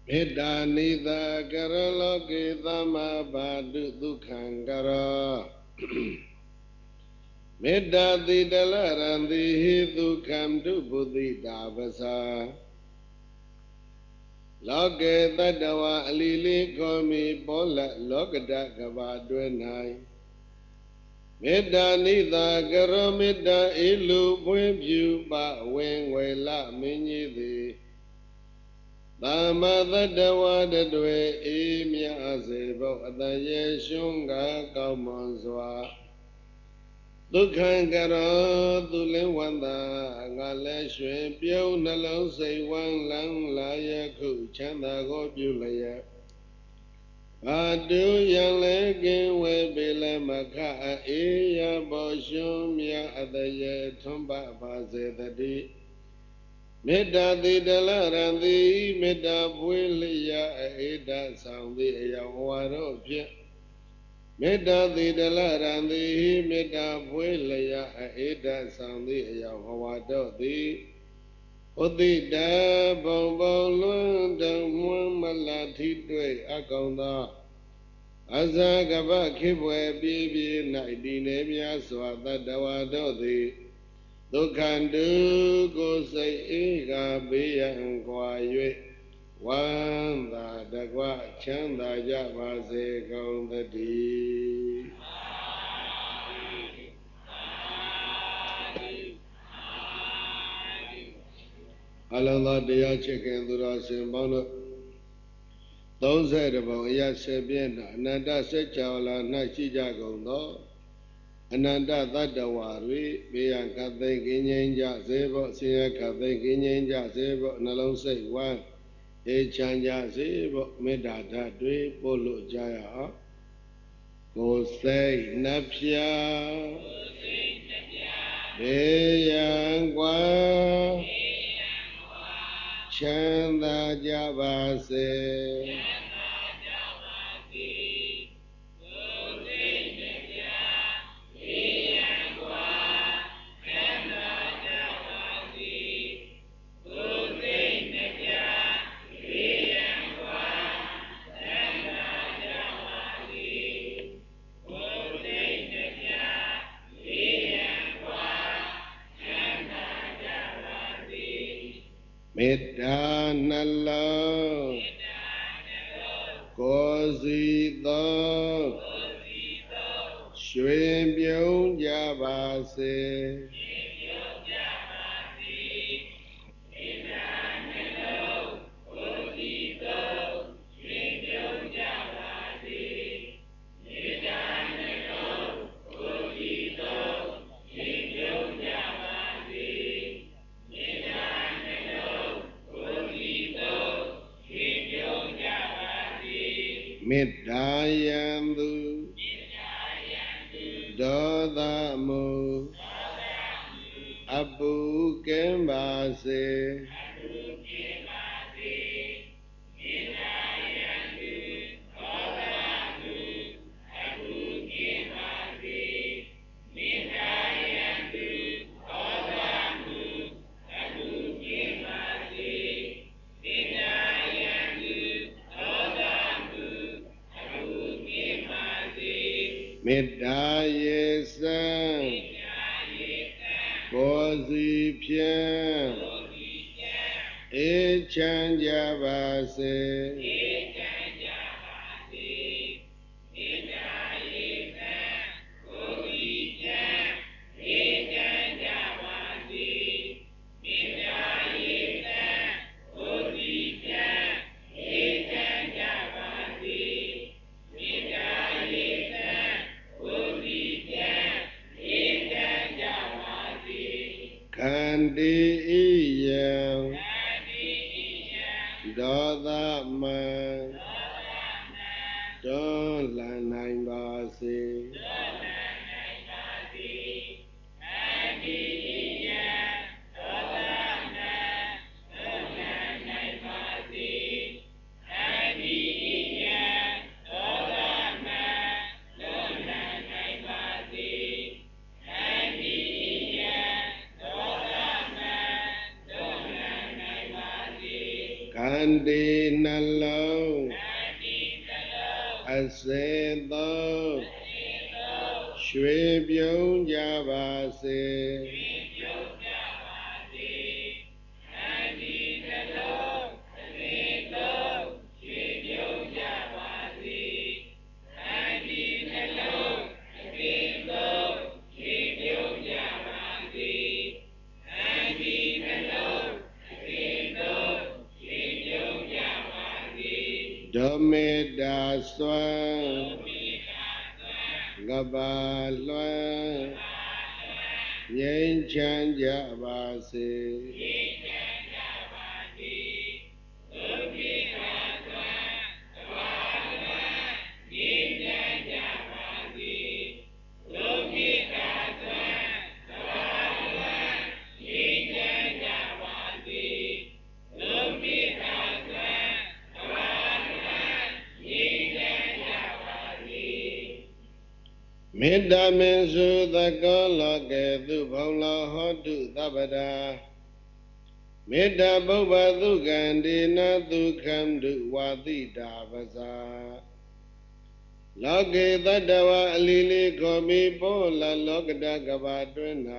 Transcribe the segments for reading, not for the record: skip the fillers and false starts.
မေတ္တာနိသကရလောကေသမဘာတုဒုက္ခံကရောမေတ္တာတိတလရံတိဟိဒုက္ခံတုပုတိတာပ္ပစာလောကေတတ္တဝါအလီလီခောမိပောလလောကတကဘာတွင်၌မေတ္တာနိသကရောမေတ္တာဤလူပွင့်ဖြူပဝင်ဝေလမင်းကြီးသည်သမ္မာတတ္တဝါတတွေအေးမြစေဖို့အတရေရှုံးကကောင်းမွန်စွာဒုက္ခံကရောသူလင်းဝန္တာငါလည်းရွှင်ပြုံးနှလုံးစိတ်ဝမ်းလန်းလာယခုချမ်းသာကိုပြုလျက်ဘာတုယံလည်းကင်းဝေပေလမခအေးရဘောရှုံးမြအတရေထွန်းပပါစေတည်းမေတ္တာတိတလရံတိမေတ္တာပွေလျာအေဒဆောင်သည်အယောဝါတို့ဖြင့်မေတ္တာတိတလရံတိမေတ္တာပွေလျာအေဒဆောင်သည်အယောဝါတို့သည်ဥတိတဘုံဘုံလွန်းတမွန်းမလာထိတွေ့အကောင်သောအဇာကပခိဘွယ်ပြည့်ပြည့်၌တည်နေမြစွာတတ္တဝါတို့သည်ဒုက္ခတုကိုစိတ်အေးကဘေးရန်ကွာ၍ဝမ်းသာတကွချမ်းသာကြပါစေကုန်သတည်းအလုံးသောတရားချစ်ခင်သူတော်စင်ပေါင်းတို့30ပုံအရာ10ပြည့်၌အနန္တစัจ java လာ၌ရှိကြကုန်သောအနန္တသတ္တဝါတွေဘေးရန်ခတ်သိမ်းကင်းငြိမ်းကြစေဖို့ဆင်းရဲခတ်သိမ်းကင်းငြိမ်းကြစေဖို့နှလုံးစိတ်ဝမ်းအေးချမ်းကြစေဖို့မေတ္တာဓာတ်တွေပို့လို့ကြရအောင်ကိုယ်စိတ်နှပြဘေးရန်ကွာချမ်းသာကြပါစေမေတ္တာနှလုံးကိုယ်စီသောရွှင်ပြုံးကြပါစေမေတ္တာယံသူဒေါသမုအပုကင်းပါစေမေတ္တာယေစံကိုယ်စီဖြင့်အေးချမ်းကြပါစေခန္တီဣယံဒေါသမံတွန်းလှန်နိုင်ပါစေခ န္တိနှလုံးအစေသောရွှေပြုံးကြပါစေဓမေတာစွမ်းကဘာလွှမ်းငြိမ်းချမ်းကြပါစေမေတ္တာမေစုသကောလောကေသူဘုံလောဟောတုသဗ္ဗတာမေတ္တာပုဗ္ဗသုကံဒေနသုခံတုဝါတိတာပဇာလောကေတတ္တဝအလီလီခောမိဘောလလောကတကဘာတွင်၌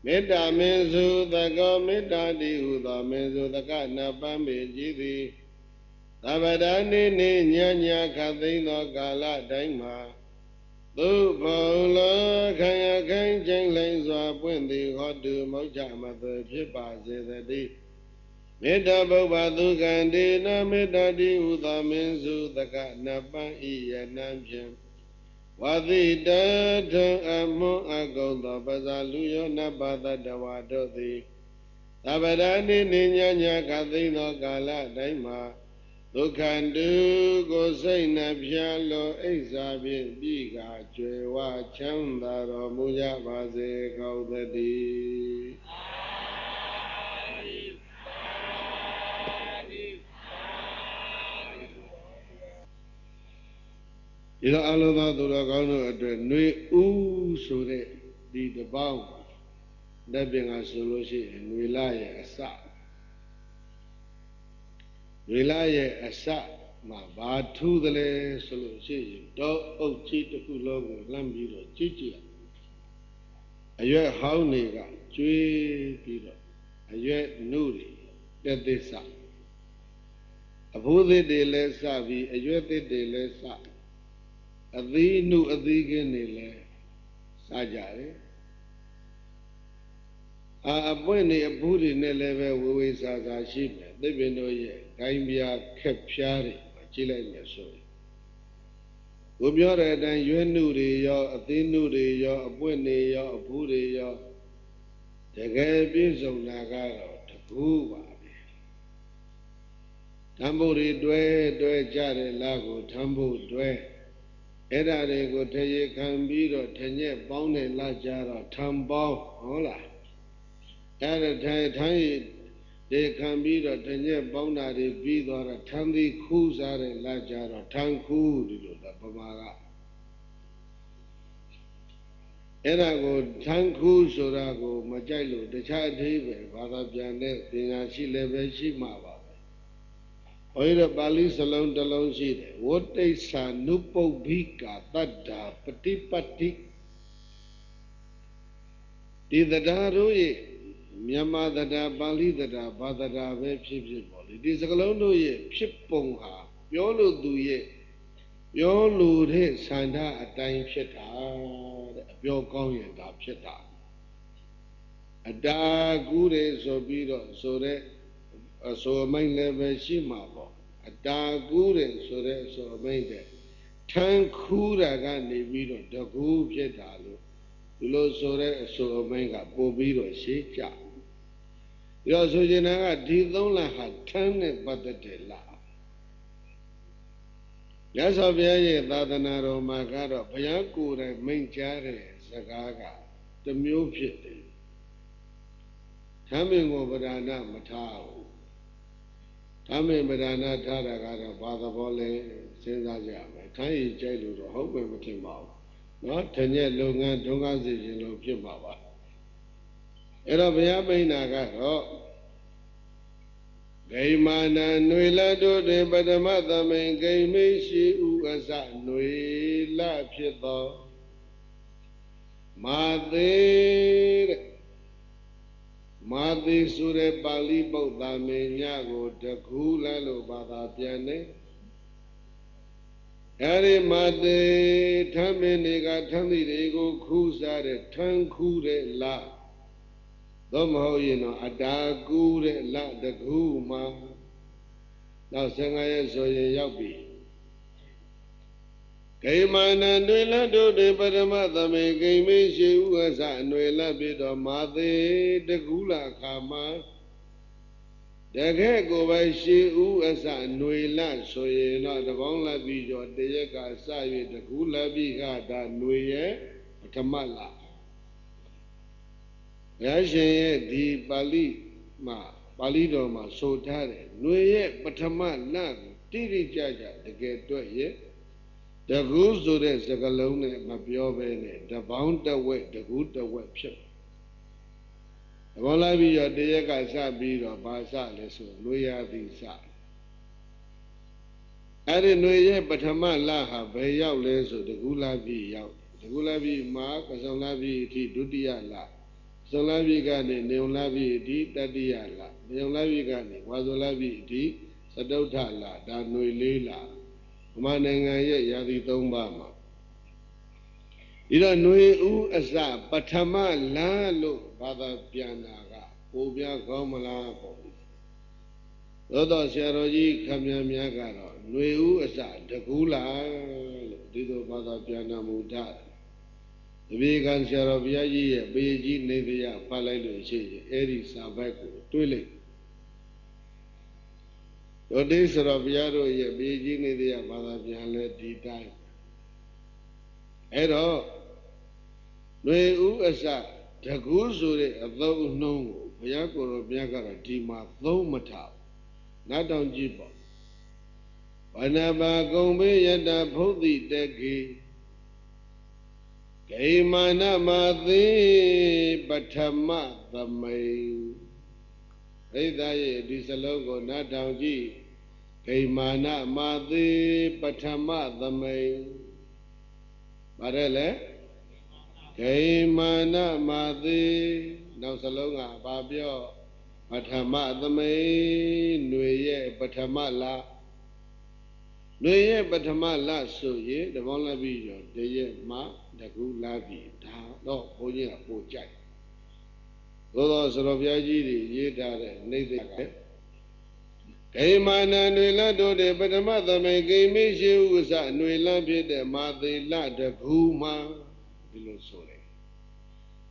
မေတ္တာမေစုသကောမေတ္တာတိဟုသောမေစုသကနာပံပေကြည်သည်သဗ္ဗတာနိနိညညခသိမ့်သောကာလတိုင်းမှာသူဘုံလောခံရခိုင်ချိန်လိမ့်စွာပွင့်သည်ဟောတုမௌချမသွေဖြစ်ပါစေတည်းမေတ္တာပုဗ္ဗသုကံဒေနမေတ္တာတိဟုသောမင်းစုသကနပံဤယနံဖြင့်ဝါတိတထုံအမွန်အကုံသောပဇာလူယောနပတတဝါတို့သည်သဗ္ဗရာနိနိညညခသိမ့်သောကာလတိုင်းမှာဒုက္ခတုကိုစိတ်နှပြလောအိဇာဖြင့်ပြီးကကျွယ်ဝချမ်းသာတော်မူကြပါစေကုန်သတည်းဒီတော့အလုံးသောသူတော်ကောင်းတို့အတွက်ຫນွေဦးဆိုတဲ့ဒီတပေါင်းလက်ပြင်ကဆိုလို့ရှိရင်ຫນွေလရဲ့အစຫນွေလရဲ့အစမှာဘာထူးသလဲဆိုလို့ရှိရင်တောအုပ်ကြီးတစ်ခုလုံးကိုလှမ်းပြီးတော့ကြည့်ကြည့်အရွက်ဟောင်းတွေကကျွေးပြီးတော့အရွက်နုတွေတက်သစ်စအဘိုးသစ်တွေလည်းစပြီးအရွက်သစ်တွေလည်းစအသီးနုအသီးကင်းတွေလည်းစကြတယ်အပွင့်နေအဘူးတွေနဲ့လည်းပဲဝေဝေစာစာရှိမယ်သစ်ပင်တို့ရဲ့ဂိုင်းပြားခက်ဖြားတွေကြည့်လိုက်မယ်ဆိုရင်ကိုပြောတဲ့အတိုင်းရွက်နုတွေရောအသီးနုတွေရောအပွင့်တွေရောအဘူးတွေရောတကယ်ပြည့်စုံတာကတော့တကူပါပဲထမ်းဖို့တွေတွဲကြတဲ့လားကိုထမ်းဖို့တွဲအဲ့ဒါတွေကိုထရေခံပြီးတော့ထညက်ပေါင်းတဲ့လားကြတော့ထမ်းပေါင်းဟုတ်လားအဲ့ဒါထိုင်းဒီခံပြီးတော့တညက်ပေါင်းတာတွေပြီးသွားတော့ထမ်းသည်ခူးစားတဲ့လာကြတော့ထမ်းခူးဒီလိုတော့ပမာကအဲ့ဒါကိုထမ်းခူးဆိုတာကိုမကြိုက်လို့တခြားအသေးပဲဘာသာပြန်တဲ့ပညာရှိလည်းပဲရှိမှာပါပဲ။ဘုရားပါဠိစလုံးတစ်လုံးရှိတယ်ဝဋ္ဌိစ္ဆာနုပုပ္ပိကာတတ္တာပฏิပတ်တိဒီတရားတို့ရဲ့မြန်မာတရားပါဠိတရားဘာတရားပဲဖြစ်ပေါ့လေဒီစကလုံးတို့ရဲ့ဖြစ်ပုံဟာပြောလို့သူရဲ့ပြောလို့တဲ့ဆန္ဒအတိုင်းဖြစ်တာတဲ့အပြောကောင်းရင်ဒါဖြစ်တာအတာကူးတယ်ဆိုပြီးတော့ဆိုတဲ့အဆိုအမိန်လည်းပဲရှိမှာပေါ့အတာကူးတယ်ဆိုတဲ့အဆိုအမိန်တဲ့ထန်းခူးတာကနေပြီးတော့တကူးဖြစ်တာလို့ဒီလိုဆိုတဲ့အဆိုအမိန်ကပို့ပြီးတော့ရှေးကြဒီတော့ဆိုချင်တာကဒီသုံးလဟာထမ်းနဲ့ပတ်သက်တယ်လားရသော်ဘုရားရဲ့သာသနာတော်မှာကတော့ဘုရားကိုယ်တိုင်မိန့်ကြားတဲ့စကားကတစ်မျိုးဖြစ်တယ်ထမ်းမင်ကိုဗဒနာမထားဘူးထမ်းမင်ဗဒနာထားတာကတော့ဘာသဘောလဲစဉ်းစားကြမယ်ခန်းရည်ကြိုက်လို့တော့ဟုတ်ပဲမထင်ပါဘူးနော်တညက်လုပ်ငန်းဒုက္ခစီခြင်းလို့ဖြစ်မှာပါအဲ့တော့ဘုရားမိန့်တာကတော့ ဂိမာနံຫນွေလတို့တွင်ပထမသမိန်ဂိမေရှိဥအစຫນွေလဖြစ်သောမာသေးတဲ့မာသေးဆိုတဲ့ပါဠိပုဒ်သာမင်ညကိုတကူလလို့ဘာသာပြန်နေအဲဒီမာသေးထမ်းမင်းတွေကထမ်းသည့်တွေကိုခူးစားတဲ့ထမ်းခူးတဲ့လသို့မဟုတ်ရင်တော့အတာကူးတဲ့လတကူမှာနောက်15ရက်ဆိုရင်ရောက်ပြီဂိမာနံຫນွေလတို့တွင်ပထမသမိန်ဂိမေရှိဥအစຫນွေလဖြစ်တော်မာသေးတကူလအခါမှာတကဲ့ကိုပဲရှိဥအစຫນွေလဆိုရင်တော့တပေါင်းလပြီးကျော်တရက်ကစ၍တကူလပြီးကဒါຫນွေရဲ့ပထမလဘုရားရှင်ရဲ့ဒီပါဠိမှာပါဠိတော်မှာဆိုထားတယ်ຫນွေရဲ့ပထမလကိုတိတိကျကျတကယ်တွေ့ရဲ့တကူဆိုတဲ့စကားလုံးနဲ့မပြောဘဲနဲ့တပေါင်းတဝက်တကူတဝက်ဖြစ်တပေါင်းလိုက်ပြီးတော့တရက်ကစပြီးတော့ဘာစလဲဆိုຫນွေရာသီစအဲ့ဒီຫນွေရဲ့ပထမလဟာဘယ်ရောက်လဲဆိုတကူလာပြီးရောက်တကူလာပြီးမှာကစုံလာပြီးအထိဒုတိယလစုံလာပြီးကနေနေုံလာပြီးအထိတတိယလနေုံလာပြီးကနေဝါစုံလာပြီးအထိသတုဋ္ဌလဒါຫນွေလေးလဗမာနိုင်ငံရဲ့ရာသီ3ပါးမှာဒီတော့ຫນွေဥအစပထမလလို့ဘာသာပြန်တာကပိုပြကောင်းမလားပေါ့သို့တော့ဆရာတော်ကြီးခမည်းများကတော့ຫນွေဥအစတကူလာလို့ဒီလိုဘာသာပြန်တော်မူတာတပည့်ကဆရာတော်ဘုရားကြီးရဲ့ပေကြီးနေတရားဖတ်လိုက်လို့ရှိရင်အဲ့ဒီစာဘက်ကိုတွေးလိုက်တို့တိဆိုတော့ဘုရားတို့ရဲ့ပေကြီးနေတရားဘာသာပြန်လဲဒီတိုင်းအဲ့တော့ຫນွေဥအစတကူဆိုတဲ့အသုံးအနှုန်းကိုဘုရားကိုယ်တော်မြတ်ကတော့ဒီမှာသုံးမထားနားတောင်ကြည့်ပေါ့ဝနဘာကုံဘေးယတဖုတ်တိတကေဂိမာနမသေးပထမသမိန်ဣဒ္ဓရဲ့ဒီစလုံးကိုနားထောင်ကြည့်ဂိမာနမသေးပထမသမိန်ပါတယ်လေဂိမာနမသေးနောက်စလုံးကဘာပြောပထမသမိန်ຫນွေရဲ့ပထမလຫນွေရဲ့ပထမလဆိုရင်တပေါင်းလိုက်ပြီးတော့တရက်မှတကူလာပြီဒါတော့ဘုန်းကြီးကပို့ကြိုက်သို့သောဆရာဘုရားကြီးတွေရေးထားတဲ့နှိမ့်တဲ့ဂိမာနံຫນွေလတို့တဲ့ပထမသမိန်ဂိမေရှိဥစຫນွေလဖြစ်တဲ့မာသေးလတကူမှာဒီလိုဆိုတယ်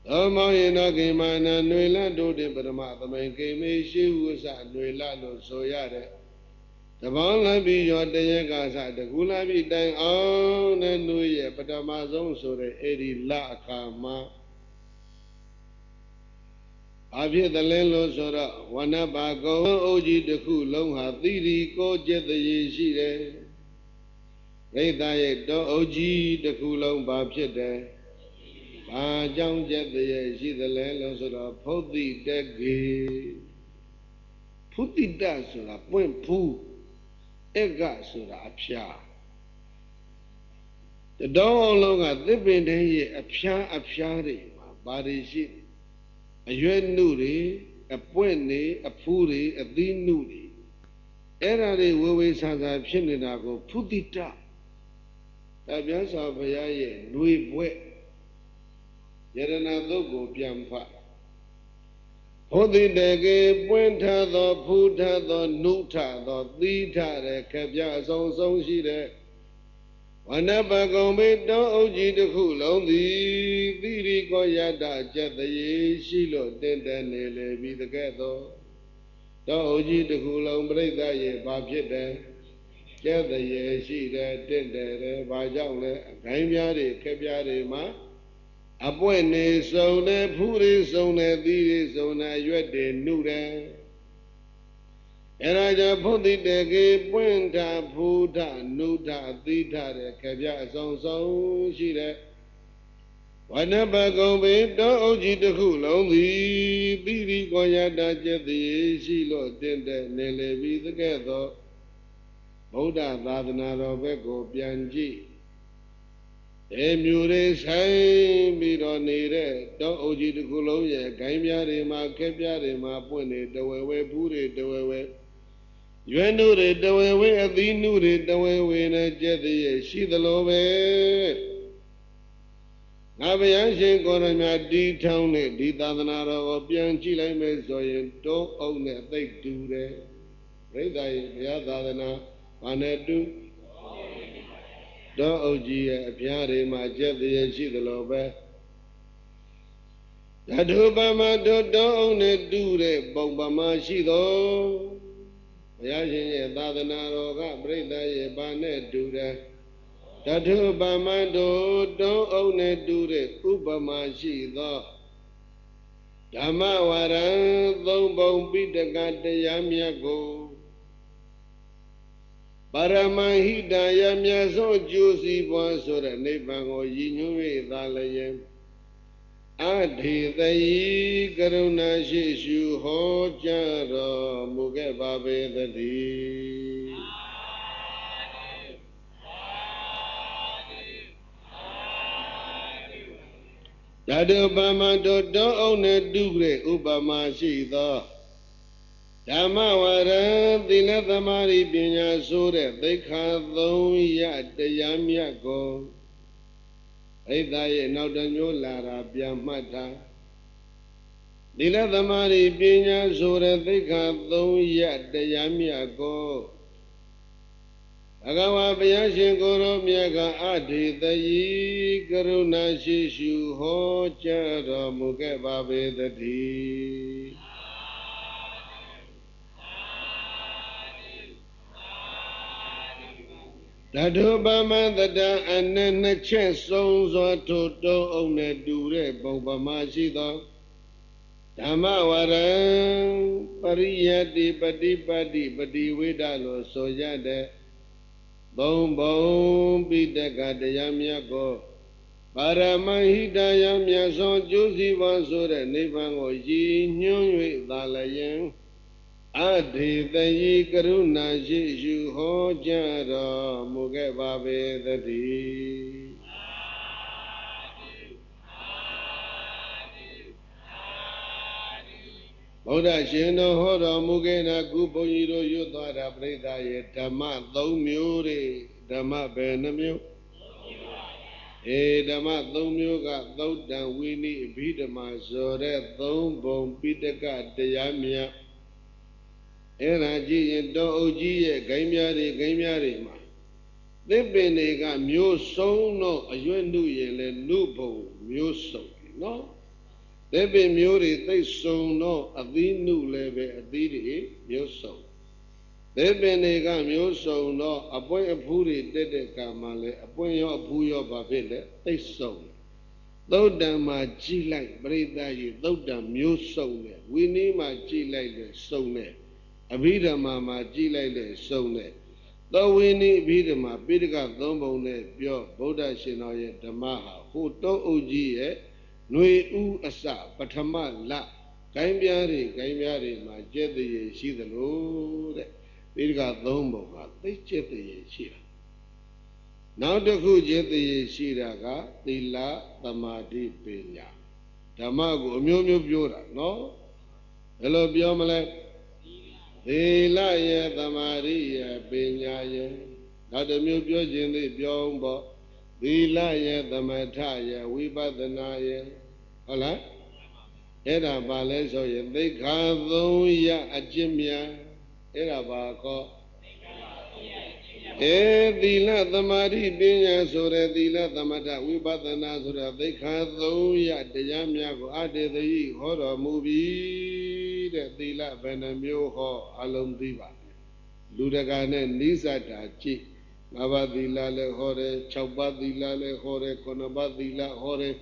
သောမောင်ရင်တော့ဂိမာနံຫນွေလတို့တဲ့ပထမသမိန်ဂိမေရှိဥစຫນွေလလို့ဆိုရတဲ့တပေါင်းလိုက်ပြီးရောတရက်ကစတကူလာပြီးတိုင်အောင်တဲ့ຫນွေရဲ့ပထမဆုံးဆိုတဲ့အဲ့ဒီလအခါမှာအဖြစ်တလဲလို့ဆိုတော့ဝနဘာကုံအုပ်ကြီးတစ်ခုလုံးဟာသီရိကိုကျက်တရေရှိတယ်ရိတ်သားရဲ့တောအုပ်ကြီးတစ်ခုလုံးဘာဖြစ်တယ်ဘာကြောင့်ကျက်တရေရှိသလဲလို့ဆိုတော့ဖုတ်တိတကေဖုတိတဆိုတာပွင့်ဖူးအက္ခဆိုတာအဖျားတတောင်းအောင်လုံးကသစ်ပင်ထဲရဲ့အဖျားတွေမှာဘာတွေရှိအရွက်နုတွေအပွင့်တွေအဖူးတွေအသီးနုတွေအဲ့ဒါတွေဝေဝေဆာဆာဖြစ်နေတာကိုဖုတိတတပြတ်စွာဘုရားရဲ့ຫນွေဘွဲ့ယရဏသုတ်ကိုပြန်ဖတ်ဖုတိတကေပွင့်ထသောဖူးထသောနုထသောသီးထတဲ့ခပြအဆုံးဆုံးရှိတဲ့ဝနပကုံဘေတောအုပ်ကြီးတစ်ခုလုံးသည်သီရိကောယတကျက်တရေရှိလို့တင်တယ်နေလေပြီးတကဲ့သို့တောအုပ်ကြီးတစ်ခုလုံးပြိဿရဲ့ဘာဖြစ်တယ်ကျက်တရေရှိတယ်တင့်တယ်ဘာကြောင့်လဲအခိုင်းပြားတွေခက်ပြားတွေမှာအပွင့်နေစုံတယ်ဖူးတွေစုံတယ်သီးတွေစုံတယ်ရွက်တွေနှုတယ်အဲ့ဒါကြောင့်ဖုတ်တိတကေပွင့်ထဖူးထနုထသီးထတဲ့ခပြအဆုံးဆုံးရှိတဲ့ဝနပကုံဘေတောအုပ်ကြီးတစ်ခုလုံးသည်သီရိက ကောယတာကျက်သည်ရှိလို့တင်တဲ့နေလေပြီးသကဲ့သို့ဗုဒ္ဓသာသနာတော်ဘက်ကိုပြန်ကြည့်မျိုးတွေဆိုင်ပြီးတော့နေတဲ့တောအုပ်ကြီးတစ်ခုလုံးရဲ့ဂိုင်းပြားတွေမှာခက်ပြားတွေမှာပွင့်နေတဝဲဝဲဘူးတွေတဝဲဝဲရွယ်နုတွေတဝဲဝဲအသီးနုတွေတဝဲဝဲနဲ့ကျက်သည်ရဲ့ရှိသလိုပဲငါဗျာရှင်ကိုရမြတီထောင်းနဲ့ဒီသာသနာတော်ကိုပြန်ကြည့်လိုက်မယ်ဆိုရင်တောအုပ်နဲ့သိပ်တူတယ်ပြိဿရဲ့ဘုရားသာသနာဘာနဲ့တူတောအုပ်ကြီးရဲ့အပြားတွေမှာကျက်သည်ရဲ့ရှိသလိုပဲဓာတုပမတို့တောအုပ်နဲ့တူတဲ့ပုံပမာရှိတော်ဘုရားရှင်ရဲ့သာသနာတော်ကပြိဿရဲ့ဘာနဲ့တူတယ်ဓာတုပမတို့တောအုပ်နဲ့တူတဲ့ဥပမာရှိသောဓမ္မဝါရံသုံးပုံပိဋကတရားမြတ်ကိုပါရမဟိတယမြတ်စွာကျိုးစီပွားဆိုတဲ့နိဗ္ဗာန်ကိုရည်ညွှန်း၍သာလျင်အထေသယီကရုဏာရှိရှုဟောကြားတော်မူခဲ့ပါပေသတည်းဓာတုပမတို့တောအုပ်နဲ့တူတဲ့ဥပမာရှိသောဓမ္မဝရံသီလသမာဓိပညာဆိုတဲ့သိက္ခာ3ရတရားမြတ်ကိုဣဒ္ဓရဲ့နောက်တစ်မျိုးလာတာပြန်မှတ်တာသီလသမာဓိပညာဆိုတဲ့သိက္ခာ3ရတရားမြတ်ကိုဘဂဝါဘုရားရှင်ကိုရောမြတ်ကအထေသယီကရုဏာရှိရှုဟောကြားတော်မူခဲ့ပါပေသတည်းဓာတုပမတတအနနှစ်ချက်ဆုံးစွာထိုတောအုပ်နဲ့တူတဲ့ပုံပမာရှိသောဓမ္မဝရံပရိယတိပฏิပတ်တိပฏิဝေဒလို့ဆိုရတဲ့သုံးပုံပိဋကတရားမြတ်ကိုပါရမဟိတယမြတ်စွာကျိုးစီပွားဆိုတဲ့နိဗ္ဗာန်ကိုရည်ညွှန်း၍သာလျင်အထေသယီကရုဏာရှိရှုဟောကြားတော်မူခဲ့ပါပေသတည်းဗုဒ္ဓရှင်တော်ဟောတော်မူခဲ့တာကုဘုန်းကြီးတို့ရွတ်သွားတာပြိဿရဲ့ဓမ္မ3မျိုးတွေဓမ္မဘယ်နှမျိုးဓမ္မ3မျိုးကသုတ်တံဝိနည်းအဘိဓမ္မာဆိုတဲ့3ပုံပိဋကတရားမြတ်အဲ့ဒါကြည့်ရင်တောအုပ်ကြီးရဲ့ဂိုင်းများတွေမှာသစ်ပင်တွေကမျိုးစုံတော့အရွက်နှုရင်လဲနှုပုံမျိုးစုံနော်သစ်ပင်မျိုးတွေသိစုံတော့အသီးနှုလဲပဲအသီးတွေမျိုးစုံသစ်ပင်တွေကမျိုးစုံတော့အပွင့်အဖူးတွေတက်တဲ့ကံမှလဲအပွင့်ရောအဖူးရောဘာဖြစ်လဲသိစုံသုတ်တံမှာကြည်လိုက်ပရိသတ်ကြီးသုတ်တံမျိုးစုံတယ်ဝိနည်းမှာကြည်လိုက်လဲစုံတယ်အဘိဓမ္မာမှာကြည်လိုက်လဲစုံတယ်သောဝိနည်းအဘိဓမ္မာပိဋက3ပုံနဲ့ပြောဗုဒ္ဓရှင်တော်ရဲ့ဓမ္မဟာဟိုတောအုပ်ကြီးရဲ့ຫນွေဥအစပထမလဂိုင်းပြားတွေမှာကျက်တရေရှိသလိုတဲ့ပိဋက3ပုံကသိကျက်တရေရှိတာနောက်တစ်ခုကျက်တရေရှိတာကသီလသမာဓိပညာဓမ္မကိုအမျိုးမျိုးပြောတာနော်ဘယ်လိုပြောမလဲသီလရဲ့သမာဓိရဲ့ပညာရဲ့နောက်တစ်မျိုးပြောခြင်းသေးပြောအောင်ပေါ့သီလရဲ့သမထရဲ့ဝိပဿနာရဲ့ဟုတ်လားအဲ့ဒါပါလဲဆိုရင်သိက္ခာ3ရအကျင့်များအဲ့ဒါပါကောသီလသမာဓိပညာဆိုတဲ့သီလသမထဝိပဿနာဆိုတဲ့သိက္ခာ3ရတရားများကိုအတေသယိဟောတော်မူပြီးတဲ့သီလဘယ်နှမျိုးဟောအလုံးသိပါလူတကာနဲ့နိစ္စတာကြည့်5ပါးသီလလည်းဟောတယ်6ပါးသီလလည်းဟောတယ်9ပါးသီလဟောတယ်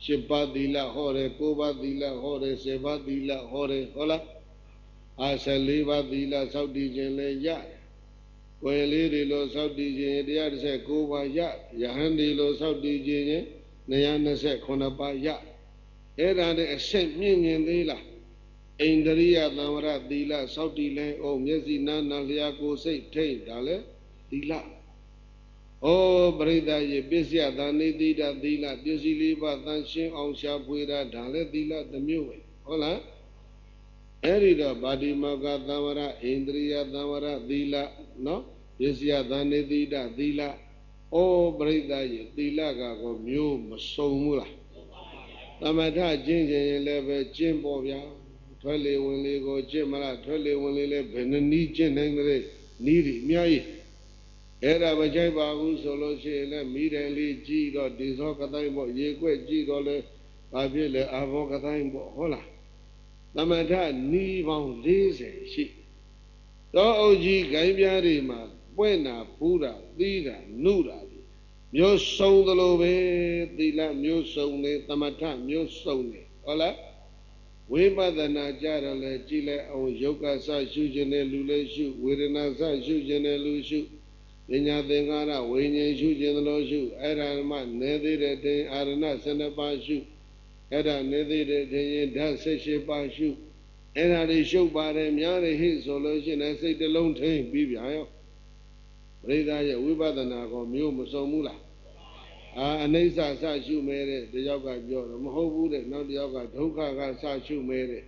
10ပါးသီလဟောတယ်9ပါးသီလဟောတယ်10ပါးသီလဟောတယ်ဟုတ်လား14ပါးသီလစောင့်တည်ခြင်းလည်းရတယ်ကိုယ်လေးတွေလို့စောင့်တည်ခြင်း119ပါးရယဟန်တွေလို့စောင့်တည်ခြင်း229ပါးရအဲ့ဒါနဲ့အဆက်မြင့်မြင့်သေးလား အိန္ဒြိယသံဝရသီလစောက်တည်လဲအောင်မျက်စိနားနာလျာကိုယ်စိတ်ထိတ်ဒါလဲသီလဩပရိသတ်ရေပစ္စယသာနေတိတသီလပစ္စည်းလေးပါးတန်ရှင်းအောင်ရှာဖွေတာဒါလဲသီလတစ်မျိုးပဲဟုတ်လားအဲ့ဒီတော့ဗာတိမောကသံဝရအိန္ဒြိယသံဝရသီလနော်ပစ္စယသာနေတိတသီလဩပရိသတ်ရေသီလကောမျိုးမစုံဘူးလားသမထကျင့်ခြင်းရင်လည်းပဲကျင့်ပေါ်ဗျာထွက်လေဝင်လေကိုကျင့်မလားထွက်လေဝင်လေလည်းဘယ်နှနည်းကျင့်နိုင်တဲ့နည်းတွေအများကြီးအဲ့ဒါမကြိုက်ပါဘူးဆိုလို့ရှိရင်လည်းမိတယ်လေးကြည့်တော့ဒီသောကတိုင်းပေါ့ရေခွက်ကြည့်တော့လဲဘာဖြစ်လဲအာဘောကတိုင်းပေါ့ဟုတ်လားသမထနီးပေါင်း40ရှိတော့အုပ်ကြီးဂိုင်းပြားတွေမှာပွင့်တာဖူးတာသီးတာနုတာမျိုးစုံသလိုပဲသီလမျိုးစုံနေသမထမျိုးစုံနေဟုတ်လားဝိပဿနာကြတော့လဲကြည်လဲအောင်ယုတ်ကစရှုခြင်းနဲ့လူလေးရှုဝေဒနာစရှုခြင်းနဲ့လူရှုပညာသင်္ကာရဝိညာဉ်ရှုခြင်းလို့ရှုအဲ့ဒါမှနေသေးတဲ့တင်အာရဏ12ပါးရှုအဲ့ဒါနေသေးတဲ့တင်ဓာတ်18ပါးရှုအဲ့ဒါတွေရှုပ်ပါတယ်များတယ်ဟိဆိုလို့ရှိရင်စိတ်တစ်လုံးထိန်ပြီးပြန်ရောပရိသတ်ရဲ့ဝိပဿနာကောမျိုးမစုံဘူးလားအနိစ္စစရှုမဲတဲ့တယောက်ကပြောတော့မဟုတ်ဘူးတဲ့နောက်တယောက်ကဒုက္ခကစရှုမဲတဲ့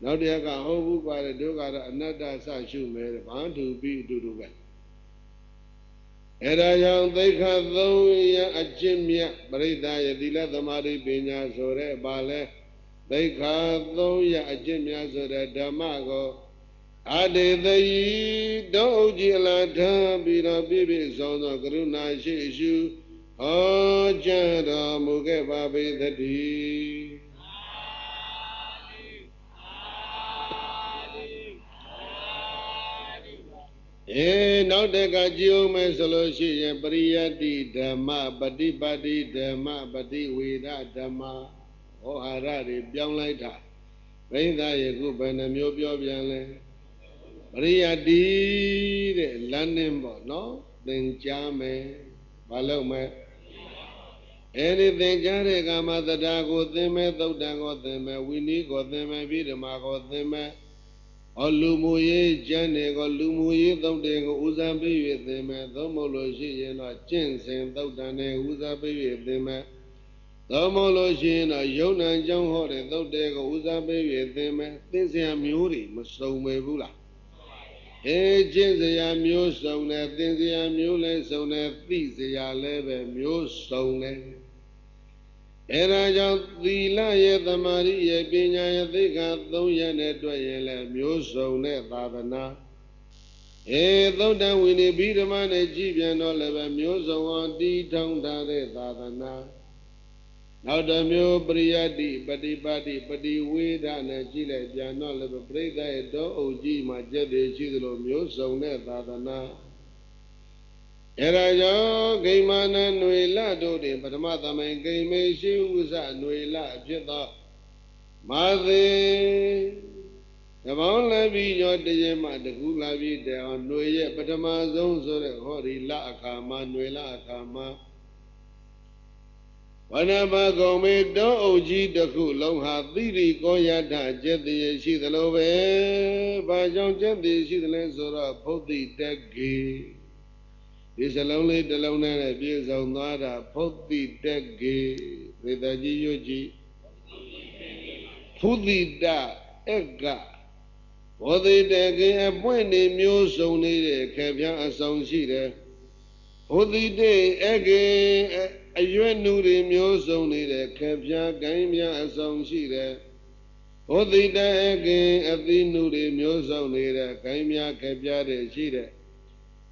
နောက်တယောက်ကဟုတ်ဘူးကွာတဲ့ဒုက္ခတော့အနတ္တစရှုမဲတဲ့ဘာတူပြီးအတူတူပဲအဲ့ဒါကြောင့်သိက္ခာ3ရအကျင့်မြတ်ပရိသတ်ရဲ့သီလသမာဓိပညာဆိုတဲ့ဘာလဲသိက္ခာ3ရအကျင့်မြတ်ဆိုတဲ့ဓမ္မကိုအတေသိတောဥကြည်အလားထားပြီးတော့ပြည့်ပြည့်စုံသောကရုဏာရှိရှုဟောကြားတော်မူခဲ့ပါပေသတည်းနောက်တကကြည့်အောင်မယ်ဆိုလို့ရှိရင်ပရိယတ္တိဓမ္မပฏิပတ်တိဓမ္မပฏิဝေဒဓမ္မဟောဟာရတွေပြောင်းလိုက်တာဘိဓါယေခုဘယ်နှမျိုးပြောပြန်လဲပရိယတ္တိတဲ့လမ်းနှင်းပေါ့နော်သင်ကြားမယ်ဘာလို့မဲအဲ့ဒီသင်ကြားတဲ့ကမ္မသဒ္ဒါကိုသင်မဲ့သုတ်တံကိုသင်မဲ့ဝိနည်းကိုသင်မဲ့ပြီးဓမ္မကိုသင်မဲ့လူမှုရေးကျမ်းတွေကိုလူမှုရေးသုတ်တံကိုဦးစားပေး၍သင်မဲ့သို့မဟုတ်လို့ရှိရင်တော့ကျင့်စဉ်သုတ်တံနဲ့ဦးစားပေး၍သင်မဲ့သို့မဟုတ်လို့ရှိရင်တော့ယုံနာကြောင်းဟောတဲ့သုတ်တံကိုဦးစားပေး၍သင်မဲ့သိစရာမျိုးတွေမစုံပဲဘူးလားကျင့်စရာမျိုးစုံတယ်သင်စရာမျိုးလည်းစုံတယ်သိစရာလည်းပဲမျိုးစုံတယ်အဲ့ဒါကြောင့်သီလရဲ့သမာဓိရဲ့ပညာရဲ့သိက္ခာ3ရပ်နဲ့တွေ့ရင်လည်းမျိုးစုံတဲ့သာသနာသုတ်တံဝိနည်းဘိဓမ္မာနဲ့ကြည်ပြန်တော့လည်းပဲမျိုးစုံအောင်တည်ထောင်ထားတဲ့သာသနာနောက်တစ်မျိုးပရိယတ္တိပฏิပတ်တိပฏิဝေဒနဲ့ကြည်လိုက်ပြန်တော့လည်းပဲပရိသတ်ရဲ့တောအုပ်ကြီးမှာကျက်သေးရှိသလိုမျိုးစုံတဲ့သာသနာအဲ့ဒါကြောင့်ဂိမာနຫນွေလတို့တွင်ပထမသမိုင်းဂိမေရှိဥစຫນွေလဖြစ်သောမာသေတပေါင်းလည်းပြီးရောတရေမှတကူလာပြီးတဲ့အောင်ຫນွေရဲ့ပထမဆုံးဆိုတဲ့ဟောဒီလအခါမှာຫນွေလအခါမှာဝနဘကုံမေတောအုပ်ကြီးတစ်ခုလုံးဟာသီရိကောယထကျက်တည်ရှိသလိုပဲဘာကြောင့်ကျက်တည်ရှိသလဲဆိုတော့ဘုဒ္ဓိတက္ကေဒီစလုံးလေးတစ်လုံးနဲ့ပြည့်စုံသွားတာဘုဒ္ဓိတက္ကေသေတကြီးရွတ်ကြည့်ဘုဒ္ဓိတအကဘောဓိတက္ကေအပွင့်နေမျိုးစုံနေတဲ့ခေပြားအဆောင်ရှိတယ်ဘုဒ္ဓိတေအကေအရွယ်နုတွေမျိုးစုံနေတဲ့ခေပြားကိုင်းပြားအဆောင်ရှိတယ်ဘုဒ္ဓိတအကေအသီးနုတွေမျိုးစုံနေတဲ့ကိုင်းပြားခေပြားတွေရှိတယ်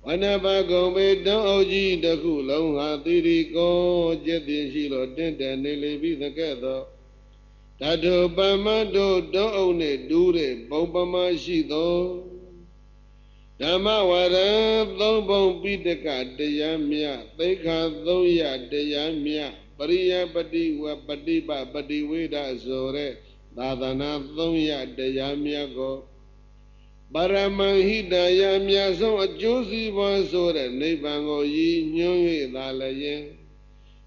ဝနဘကုံပေတောအုပ်ကြီးတစ်ခုလုံးဟာသီရိကောကျက်တည်ရှိလို့တင့်တယ်နေလေပြီးသကဲ့သို့ဓာတုပမတ်တို့တောအုပ်နဲ့တူးတဲ့ဘုံပမရှိသောဓမ္မဝရံ3ဘုံပိဋကတရားမြတ်သိက္ခာ3ရတရားမြတ်ပရိယပတိဝပฏิပပฏิဝေဒဆိုတဲ့သာသနာ3ရတရားမြတ်ကိုပရမဟိတယအမြတ်ဆုံးအကျိုးစီးပွားဆိုတဲ့နိဗ္ဗာန်ကိုရည်ညွှန်း၍သာလည်း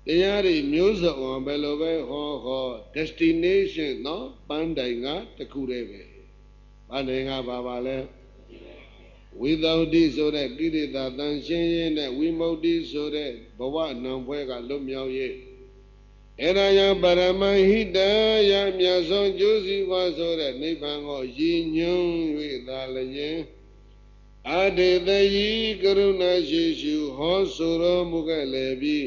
တရားတွေမျိုးစုံအောင်ဘယ်လိုပဲဟော destination နော်ပန်းတိုင်ကတခုတည်းပဲ ဘာနေငါဘာပါလဲဝိသုဒ္ဓိဆိုတဲ့ကိရိတာတန်ရှင်းရေးနဲ့ဝိမု ക്തി ဆိုတဲ့ဘဝနံဖွဲကလွတ်မြောက်ရေးအဲ့ဒါကြောင့်ပရမဟိတယမြတ်ဆုံးကျိုးစီးပွားဆိုတဲ့နိဗ္ဗာန်ကိုရည်ညွှန်း၍သာလျင်အတေတယီကရုဏာရှိရှုဟောဆိုတော်မူခဲ့လေပြီ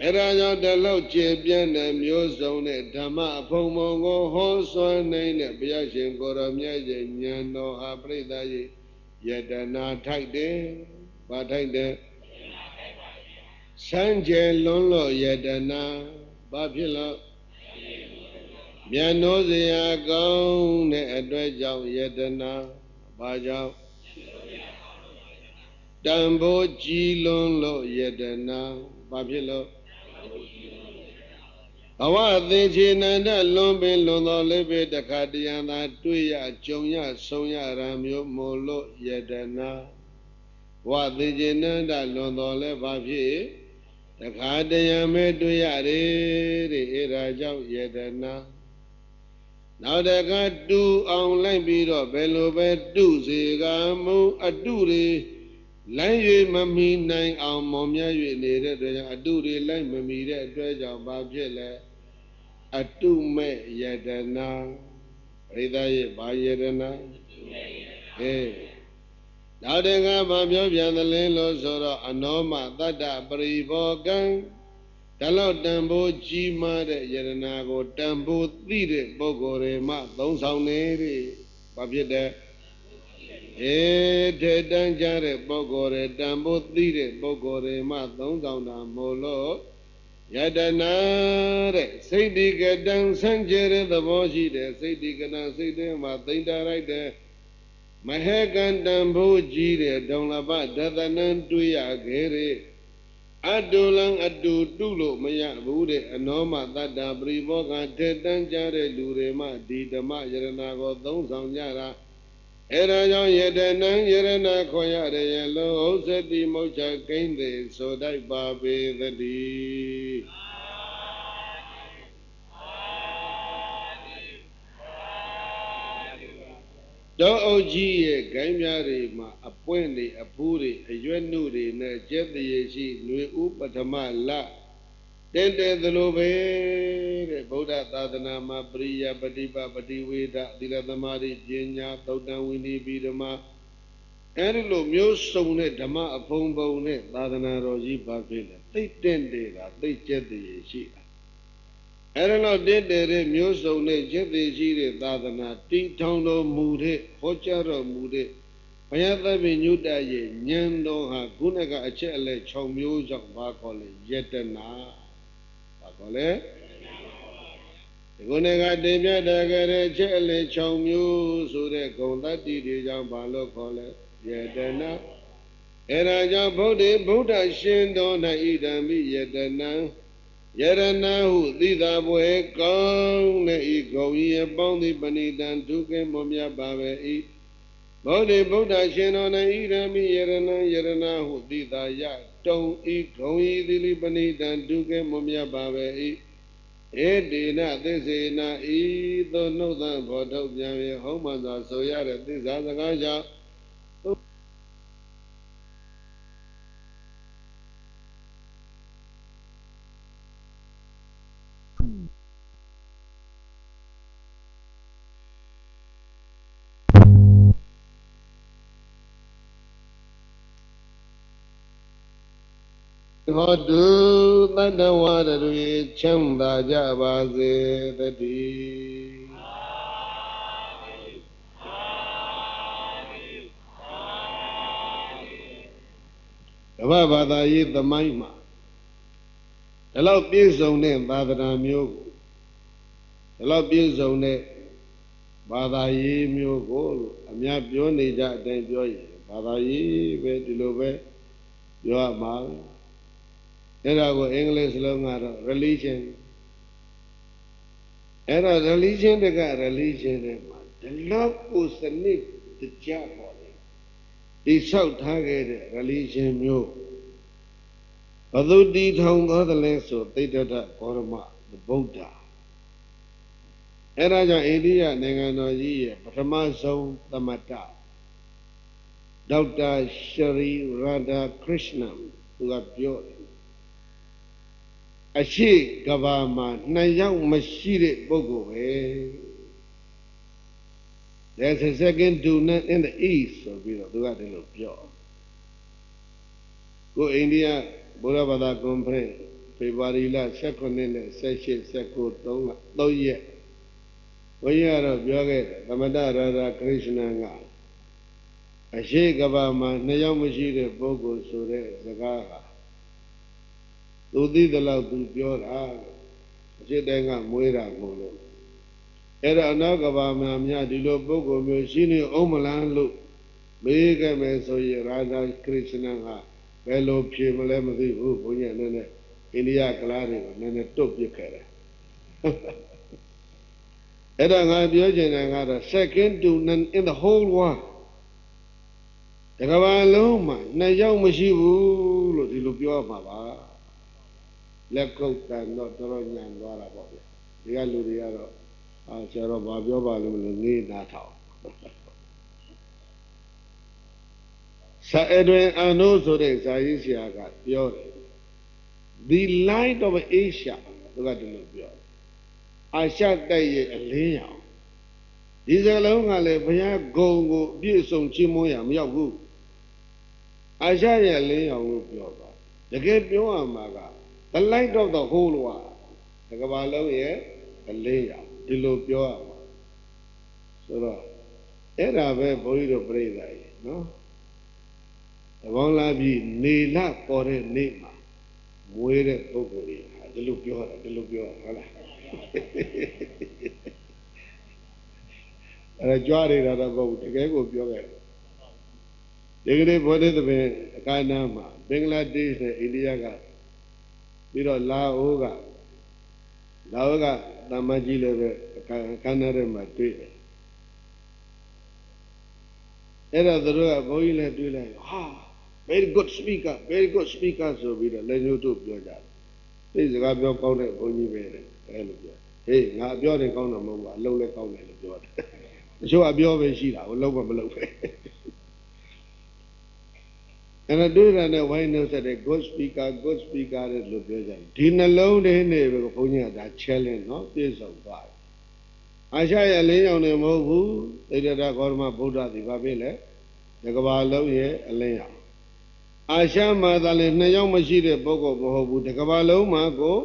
အဲ့ဒါကြောင့်တလောက်ကျေပြန့်တဲ့မျိုးစုံတဲ့ဓမ္မအဖုံဖုံကိုဟောစွမ်းနိုင်တဲ့ဘုရားရှင်ကိုယ်တော်မြတ်ရဲ့ဉာဏ်တော်ဟာပြိဿရဲ့ယတနာထိုက်တယ်။ဘာထိုက်တယ်။စံကြယ်လွန်းလို့ယတနာဘာဖြစ်လို့မြတ်နိုးစရာကောင်းတဲ့အတွက်ကြောင့်ယတနာဘာကြောင့်တန်ဖိုးကြည်လွန်းလို့ယတနာဘာဖြစ်လို့ဘဝသင်္ချေနန္ဒလွန်ပင်လွန်တော်လေးပဲတခါတရံသာတွေ့ရကြုံရဆုံးရတာမျိုးမို့လို့ယတနာဘဝသင်္ချေနန္ဒလွန်တော်လဲဘာဖြစ်တခါတရံပဲတွေ့ရတယ်တဲ့အဲဒါကြောင့်ယတနာနောက်တခါတူအောင်လိုက်ပြီးတော့ဘယ်လိုပဲတုစေကမူအတုတွေလိုက်၍မမီနိုင်အောင်မော်မြတ်၍နေတဲ့အတွက်ကြောင့်အတုတွေလိုက်မမီတဲ့အတွက်ကြောင့်ဘာဖြစ်လဲအတုမဲ့ယတနာပရိသတ်ရဲ့ဘာယတနာနောက်တခါဘာပြောပြန်သလဲလို့ဆိုတော့အနောမတတ္တပရိဘောကံဒါလောက်တန်ဖိုးကြီးမားတဲ့ယတနာကိုတန်ဖိုးသိတဲ့ပုဂ္ဂိုလ်တွေမှသုံးဆောင်နေတဲ့ဘာဖြစ်တဲ့ထေတန်းကြတဲ့ပုဂ္ဂိုလ်တွေတန်ဖိုးသိတဲ့ပုဂ္ဂိုလ်တွေမှသုံးဆောင်တာမို့လို့ယတနာတဲ့စိတ်ဒီကတံဆန့်ကျဲတဲ့သဘောရှိတယ်စိတ်ဒီကတံစိတ်ထဲမှာသိမ့်တာလိုက်တယ်မဟေကံတံဖိုးကြီးတဲ့ဒုံလဘဒသနံတွေ့ရခဲ့တဲ့အတုလံအတူတုလို့မရဘူးတဲ့အနောမတတ္တပရိဘောကထေတန်းကြတဲ့လူတွေမှဒီဓမ္မယရနာကိုသုံးဆောင်ကြတာအဲ့ဒါကြောင့်ယတနံယရနာခေါ်ရတယ်ရလို့ဥစ္စတိမုတ်ချကိန်းသေးဆိုတတ်ပါပေသတည်းတောအုပ်ကြီးရဲ့ဂိုင်းများတွေမှာအပွင့်တွေအဖူးတွေအရွက်နှုတွေနဲ့ကျက်တရေရှိຫນွေဥပထမလတဲတဲသလိုပဲတဲ့ဗုဒ္ဓသာသနာမှာပရိယပฏิပပฏิဝေဒသီလသမာဓိပညာသုတ်တံဝိနည်းပြီးဓမ္မအဲဒီလိုမျိုးစုံတဲ့ဓမ္မအဖုံဖုံနဲ့သာသနာတော်ကြီးဘာဖြစ်လဲသိတ်တဲ့နေတာသိတ်ကျက်တရေရှိတာအဲ့ဒါတော့တည်တဲ့မျိုးစုံနဲ့ကျက်သေးရှိတဲ့သာသနာတည်ထောင်တော်မူတဲ့ဟောကြားတော်မူတဲ့ဘုရားသဗ္ဗညုတရဲ့ဉာဏ်တော်ဟာခုနကအချက်အလက်6မျိုးကြောင့်ဘာခေါ်လဲယတနာဘာခေါ်လဲဒီခုနကတင်ပြတတ်ခဲ့တဲ့အချက်အလက်6မျိုးဆိုတဲ့ဂုဏ်တတ္တိတွေကြောင့်ဘာလို့ခေါ်လဲယတနာအဲ့ဒါကြောင့်ဗုဒ္ဓရှင်တော်၌ဣဒံမိယတနာယရဏဟုသိသာပွဲကောင်းတဲ့ဤဂုံဤအပေါင်းသည်ပဏိတံဒုက္ခမွန်မြတ်ပါပဲဤဗုဒ္ဓရှင်တော်၌ဣရမိယရဏယရဏဟုသိသာယတုံဤဂုံဤသီလိပဏိတံဒုက္ခမွန်မြတ်ပါပဲဤဧတေနသစ္စေနဤသို့နှုတ်သံဘောထုတ်ပြန်၍ဟောမှန်စွာဆိုရတဲ့သစ္စာစကားကြောင့်ဟောတုတတ္တဝါတွေချမ်းသာကြပါစေတည်းကမ္ဘာဘာသာရေးသမိုင်းမှာဒီလောက်ပြည့်စုံတဲ့သာသနာမျိုးကိုဒီလောက်ပြည့်စုံတဲ့ဘာသာရေးမျိုးကိုလို့အများပြောနေကြအတိုင်းပြောရင်ဘာသာရေးပဲဒီလိုပဲပြောရမှာအဲ့ဒါကိုအင်္ဂလိပ်စလုံးကတော့ religion အဲ့ဒါ religion တက religion တွေမှာဒီလောက်ကိုစနစ်တကျပေါ်တယ်တိဆောက်ထားခဲ့တဲ့ religion မျိုးဘသူတည်ထောင်သွားတယ်လဲဆိုသိတ္တဂေါရမဗုဒ္ဓ အဲ့ဒါကြောင့်အိန္ဒိယနိုင်ငံတော်ကြီးရဲ့ပထမဆုံးသမတဒေါက်တာရှရီရာဒါခရစ်ရှနန်သူကပြောတယ်အရှိကဘာမှာ2 ယောက်မရှိတဲ့ပုဂ္ဂိုလ်ပဲ There's a second to none in the east ဆိုပြီးတော့သူကဒီလိုပြောကိုအိန္ဒိယဘုရားဘာသာကွန်ဖရင့်ဖေဖော်ဝါရီလ18နဲ့18 19 3ရက်ဘုရားတော့ပြောခဲ့တယ်သမတရာဒါခရစ်ရှနန်ကအရှိကဘာမှာ2 ယောက်မရှိတဲ့ပုဂ္ဂိုလ်ဆိုတဲ့စကားကသူသိသလောက်သူပြောတာအရှိတိုင်းကမွေးတာမို့လို့အဲ့တော့အနောက်ကဘာမှာများဒီလိုပုဂ္ဂိုလ်မျိုးရှိနေအောင်မလားလို့မေးခဲ့မယ်ဆိုရင်ရာဒါခရစ်ရှနန်ကဘယ်လိုဖြေမလဲမသိဘူးဘုန်းကြီးအနေနဲ့အိန္ဒိယကလားတွေကိုနည်းနည်းတွတ်ပစ်ခဲ့တယ်အဲ့ဒါငါပြောချင်တယ်ကတော့ second to none in the whole world တကဘာလုံးမှာ2 ယောက်မရှိဘူးလို့ဒီလိုပြောမှာပါလက်ကုပ်တန်တော့တော်ညံသွားတာပေါ့ဗျဒီကလူတွေကတော့ဆရာတော်ဘာပြောပါလို့မလို့ငေးနာထောင်စာအတွင်အန်တို့ဆိုတဲ့ဇာရေးဆရာကပြောတယ် The light of Asia သူကဒီလိုပြောအာရှတိုက်ရဲ့အလင်းရောင်ဒီစလုံးကလည်းဘုရားဂုံကိုအပြည့်စုံချီးမွမ်းရမရောက်ဘူးအာရှရဲ့အလင်းရောင်လို့ပြောပါတကယ်ပြောရမှာက The light of the whole world တကဘာလုံးရဲ့အလင်းရောင်ဒီလိုပြောရမှာဆိုတော့အဲ့ဒါပဲဘုန်းကြီးတို့ပြိဿရေနော်တဘောင်းလာပြီးနေလပေါ်တဲ့နေ့မှာမွေးတဲ့ပုဂ္ဂိုလ်ကြီးဟာဒီလိုပြောတာဒီလိုပြောတာဟုတ်လားအဲ့ဒါကြွားနေတာတော့မဟုတ်ဘူးတကယ်ကိုပြောခဲ့တယ်ဒီကနေ့ဘောဓိသဘင်အခမ်းအနားမှာဘင်္ဂလားဒေ့ရှ်နဲ့အိန္ဒိယကပြီးတော့လာအိုကတမ္မကြီးလည်းပဲအခမ်းအနားထဲမှာတွေ့တယ်အဲ့ဒါသူတို့ကဘုန်းကြီးလည်းတွေ့လိုက်ဟာ very good speaker ဆိုပြီးတော့လည်းညှို့တို့ပြောကြတယ်သိစကားပြောကောင်းတဲ့ဘုန်းကြီးပဲတဲ့အဲ့လိုပြောဟေးငါအပြောတယ်ကောင်းတယ်မဟုတ်ဘူးအလုံးလည်းကောင်းတယ်လို့ပြောတယ်တချို့အပြောပဲရှိတာကိုလုံးမလုံးပဲအဲ့ဒါတွေ့တာနဲ့ဝိုင်းနှုတ်ဆက်တဲ့ good speaker တဲ့လို့ပြောကြတယ်ဒီနှလုံးထဲနေပဲဘုန်းကြီးကဒါ challenge နော်ပြည့်စုံသွားတယ်အာရှရဲ့အလင်းရောင်တွေမဟုတ်ဘူးသိတ္တဂေါတမဗုဒ္ဓသည်ဘာဖြစ်လဲတကဘာလုံးရဲ့အလင်းရောင်အာရှမှာသာလေ2 ယောက်မရှိတဲ့ပုဂ္ဂိုလ်မဟုတ်ဘူးတကဘာလုံးမှာကို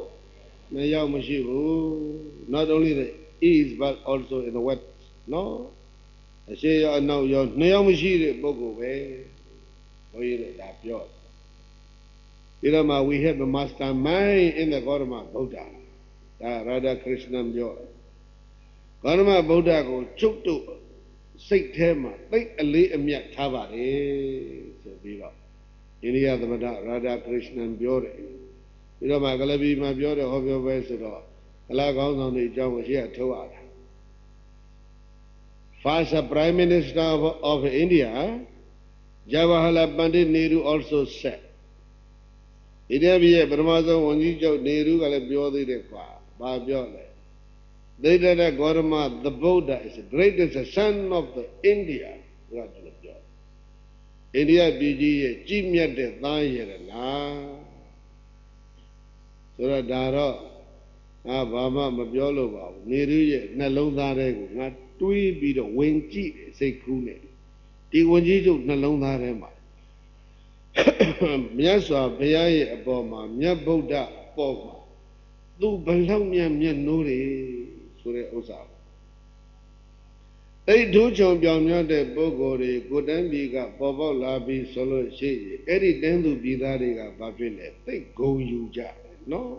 2 ယောက်မရှိဘူး not only the east but also in the west နော်အရှိရောအနောက်ရော2 ယောက်မရှိတဲ့ပုဂ္ဂိုလ်ပဲဘုန်းကြီးတို့ဒါပြောဒီတော့မှ we have a mastermind in the Gautama Buddha ဒါ Radha Krishna ပြောဂေါတမဗုဒ္ဓကိုချုပ်တို့စိတ်ထဲမှာသိအလေးအမြတ်ထားပါတယ်ဆိုပြီးတော့အိန္ဒိယသမထရာဒါခရစ်ရှနန်ပြောတယ်ပြီးတော့မှကလပီမှာပြောတယ်ဟောပြောပဲဆိုတော့ကလာကောင်းဆောင်တွေအကြောင်းကိုရှေ့ကထုတ်ရတာ First Prime Minister of India Jawaharlal Pandit Nehru also said ဣန္ဒိယပြည်ရဲ့ပထမဆုံးဝန်ကြီးချုပ်နေရူကလည်းပြောသေးတယ်ကွာဘာပြောလဲSiddhartha Gautama, the Buddha, is the greatest son of the India. India biji jimya de dayerana. So that daro, Bama Mabiolo, Niru, Nalonare, not tui be the winchi, say Kune. The Wanjijo Nalonarema. Miasa, Payay, Aboma, Mia Buddha, Boma. Do Balamia Mia Nuri. ဆိုတဲ့ဥစ္စာအဲ့ဒုချုံပြောင်များတဲ့ပုဂ္ဂိုလ်တွေကိုတန်းပြည်ကပေါ်ပေါက်လာပြီးဆိုလို့ရှိရင်အဲ့ဒီတန်းသူပြည်သားတွေကဘာဖြစ်လဲသိဂုံယူကြနော်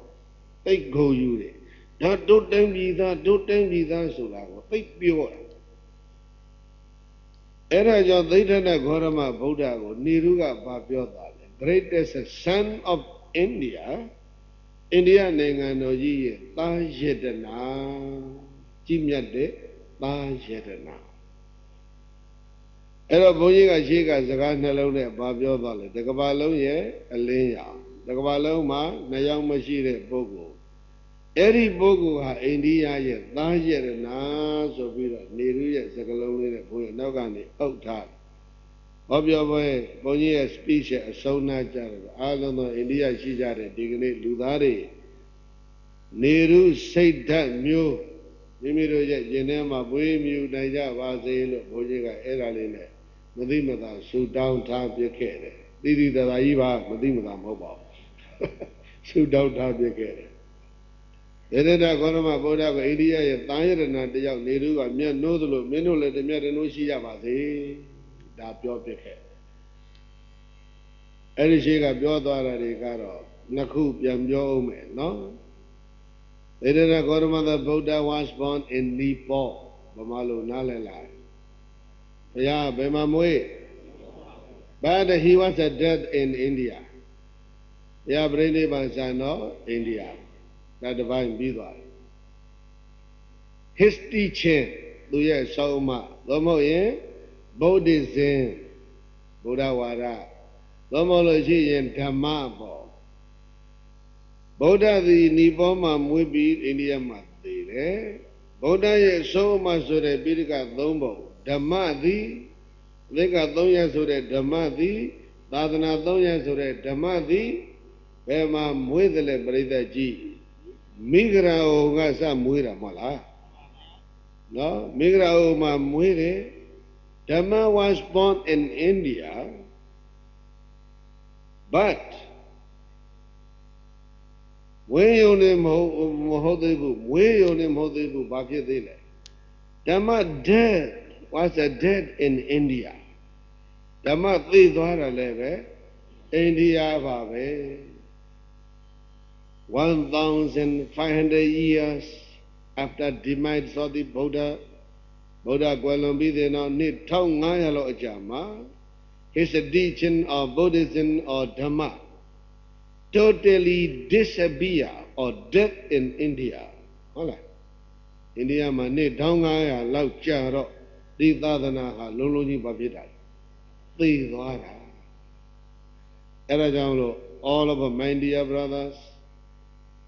သိဂုံယူတယ်ဒါတို့တန်းပြည်သားဆိုတာကိုသိပြောတာအဲ့ဒါကြောင့်သိဋ္ဌနဂေါရမဗုဒ္ဓကိုနေရုကဘာပြောတာလဲ greatest son of India အိန္ဒိယနိုင်ငံတော်ကြီးရဲ့သားယတနာကြီးမြတ်တဲ့သားယတနာအဲ့တော့ဘုန်းကြီးကရှေ့ကစကားနှလုံးနဲ့ဘာပြောသွားလဲတကဘာလုံးရဲ့အလင်းရောင်တကဘာလုံးမှာ2 ယောက်မရှိတဲ့ပုဂ္ဂိုလ် အဲ့ဒီပုဂ္ဂိုလ်ဟာအိန္ဒိယရဲ့သားရတနာဆိုပြီးတော့နေရုရဲ့စကလုံးလေးနဲ့ဘုန်းကြီးနောက်ကနေအုပ်ထားဟောပြောပွဲဘုန်းကြီးရဲ့ speech ရဲ့အဆုံးနာကြတယ်အားလုံးသောအိန္ဒိယရှိကြတဲ့ဒီကနေ့လူသားတွေနေရုစိတ်ဓာတ်မျိုးမိမိတို့ရဲ့ရင်ထဲမှာပွေးမြူနိုင်ကြပါစေလို့ဘုန်းကြီးကအဲ့ဒါလေးနဲ့မသိမသာဆူတောင်းထားပြခဲ့တယ်တိတိတသာကြီးပါမသိမသာမဟုတ်ပါဘူးဆူတောင်းထားပြခဲ့တယ်ဒေရဒဂေါရမဗုဒ္ဓကအိန္ဒိယရဲ့သာယရဏတယောက်နေရုကမျက်နှိုးသလိုမင်းတို့လည်းတမျက်တနှိုးရှိကြပါစေဒါပြောပြခဲ့အဲ့ဒီရှိကပြောသွားတာတွေကတော့နှစ်ခုပြန်ပြောအောင်မယ်နော်ဒေရဒဂေါရမ the Buddha was born in Nepal ဘာမှလို့နားလည်လားဘုရားဘယ်မှာမွေး but he was dead in India ဘုရားပြိဋိဘံဆန်တော့ India ဒါတပိုင်းပြီးသွားတယ် his teaching သူရဲ့ဆောင်းမသို့မဟုတ်ရင် Buddhism ဘုရားဝါဒသို့မဟုတ်လို့ရှိရင်ဓမ္မပေါ့ဗုဒ္ဓသည်နီပေါမှာမွေးပြီးအိန္ဒိယမှာသေတယ်ဗုဒ္ဓရဲ့ဆောင်းမဆိုတဲ့ပိဋက3ပုံဓမ္မသည်အသိက300ဆိုတဲ့ဓမ္မသည်သာသနာ300ဆိုတဲ့ဓမ္မသည်ဘယ်မှာမွေးတယ်လဲပြိဿကြီးမိဂရာဟောကစမွေးတာမဟုတ်လားနော်မိဂရာဟောမှာမွေးတယ်ဓမ္မ was born in India but ဝေယုံနေမဟုတ်သေးဘူးဝေယုံနေမဟုတ်သေးဘူးဘာဖြစ်သေးလဲဓမ္မ dead was a dead in India ဓမ္မသိသွားတာလည်းပဲအိန္ဒိယပါပဲ 1500 years after demise of the Buddha ကွယ်လွန်ပြီးတဲ့နောက်နှစ်1500လောက်အကြာမှာ his teaching of Buddhism or Dhamma totally disappear or dead in India ဟုတ်လားအိန္ဒိယမှာနှစ်1500လောက်ကြာတော့ဒီသာသနာဟာလုံးလုံးကြီးဘာဖြစ်တာသိသွားတာအဲ့ဒါကြောင့်လို့ all of my dear brothers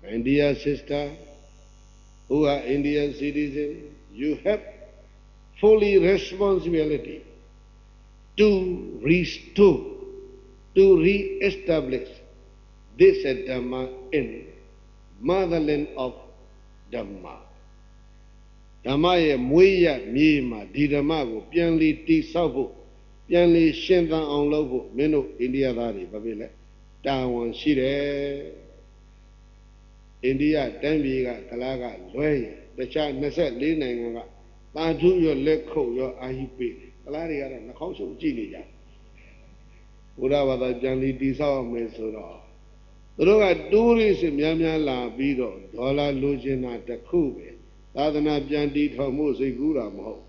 my dear sister who are Indian citizens you have fully responsibility to restore to re-establish this Dhamma in motherland of Dhamma Dhamma ရဲ့မွေးရမြေမှာဒီဓမ္မကိုပြန်လီတိဆောက်ဖို့ပြန်လီရှင်းသန်အောင်လုပ်ဖို့မင်းတို့အိန္ဒိယသားတွေဘာဖြစ်လဲတာဝန်ရှိတယ်အိန္ဒိယတန်းပြည်ကကလားကလွဲရင်တခြား24နိုင်ငံကတာထုရောလက်ခုပ်ရောအာဟိပေးတယ်ကလားတွေကတော့နှာခေါင်းရှုပ်ကြည့်နေကြဘုရားဘာသာပြန်လီတိဆောက်အောင်မယ်ဆိုတော့သူတို့ကတိုးရစ်များများလာပြီးတော့ဒေါ်လာလိုချင်တာတစ်ခုပဲသာသနာပြန်တည်ထောင်မှုစိတ်ကူးတာမဟုတ်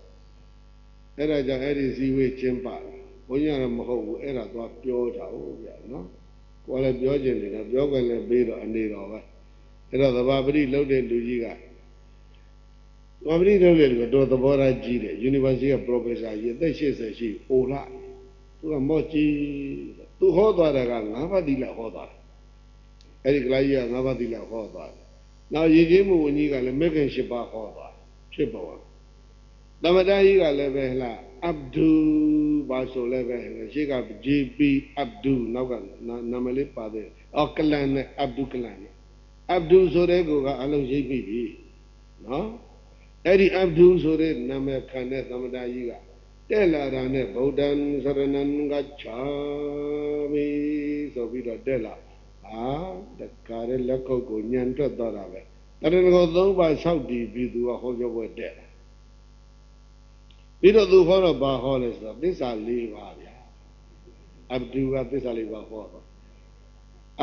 အဲ့ဒါကြောင့်အဲ့ဒီဇီဝေကျင်းပါတာဘုန်းကြီးကမဟုတ်ဘူးအဲ့ဒါသွားပြောတာဟုတ်ဗျာနော်ကိုယ်လည်းပြောချင်တယ်တော့ပြောကြလည်းပြီးတော့အနေတော်ပဲအဲ့တော့သဘာပတိလှုပ်တဲ့လူကြီးကသဘာပတိလှုပ်တဲ့လူကတော့သဘောထားကြီးတယ် University က Professor ကြီးအသက်80ရှိအိုလာသူကမော့ကြီးသူဟောသွားတာက9ပါးသီလဟောသွားတယ်အဲ့ဒီကလေးကြီးက9ပါးသီလဟောသွားတယ်နောက်ရည်ကြီးမှုဝန်ကြီးကလည်းမေခင်10ပါးဟောသွားဖြစ်ပါဘူးသမထကြီးကလည်းပဲဟလားအဗ္ဒူဘာဆိုလည်းပဲရှေ့က JP အဗ္ဒူနောက်ကနာမည်လေးပါတယ်အော်ကလန်နဲ့အဗ္ဒူကလန်နဲ့အဗ္ဒူဆိုတဲ့ကိုကအလုံးရိပ်ပြီးပြီနော်အဲ့ဒီအဗ္ဒူဆိုတဲ့နာမည်ခံတဲ့သမထကြီးကတဲ့လာတာနဲ့ဗုဒ္ဓံစရဏံဂัจฉာမိဆိုပြီးတော့တဲ့လာတကားရဲ့လက်ခုပ်ကိုညံတွက်သွားတာပဲတရဏဂော3ပါးဆောက်တည်ပြီးသူကဟောပြောပွဲတဲ့တာပြီးတော့သူဟောတော့ဘာဟောလဲဆိုတော့သစ္စာ4ပါးဗျာအဗ္ဒူကသစ္စာ4ပါးဟောတော့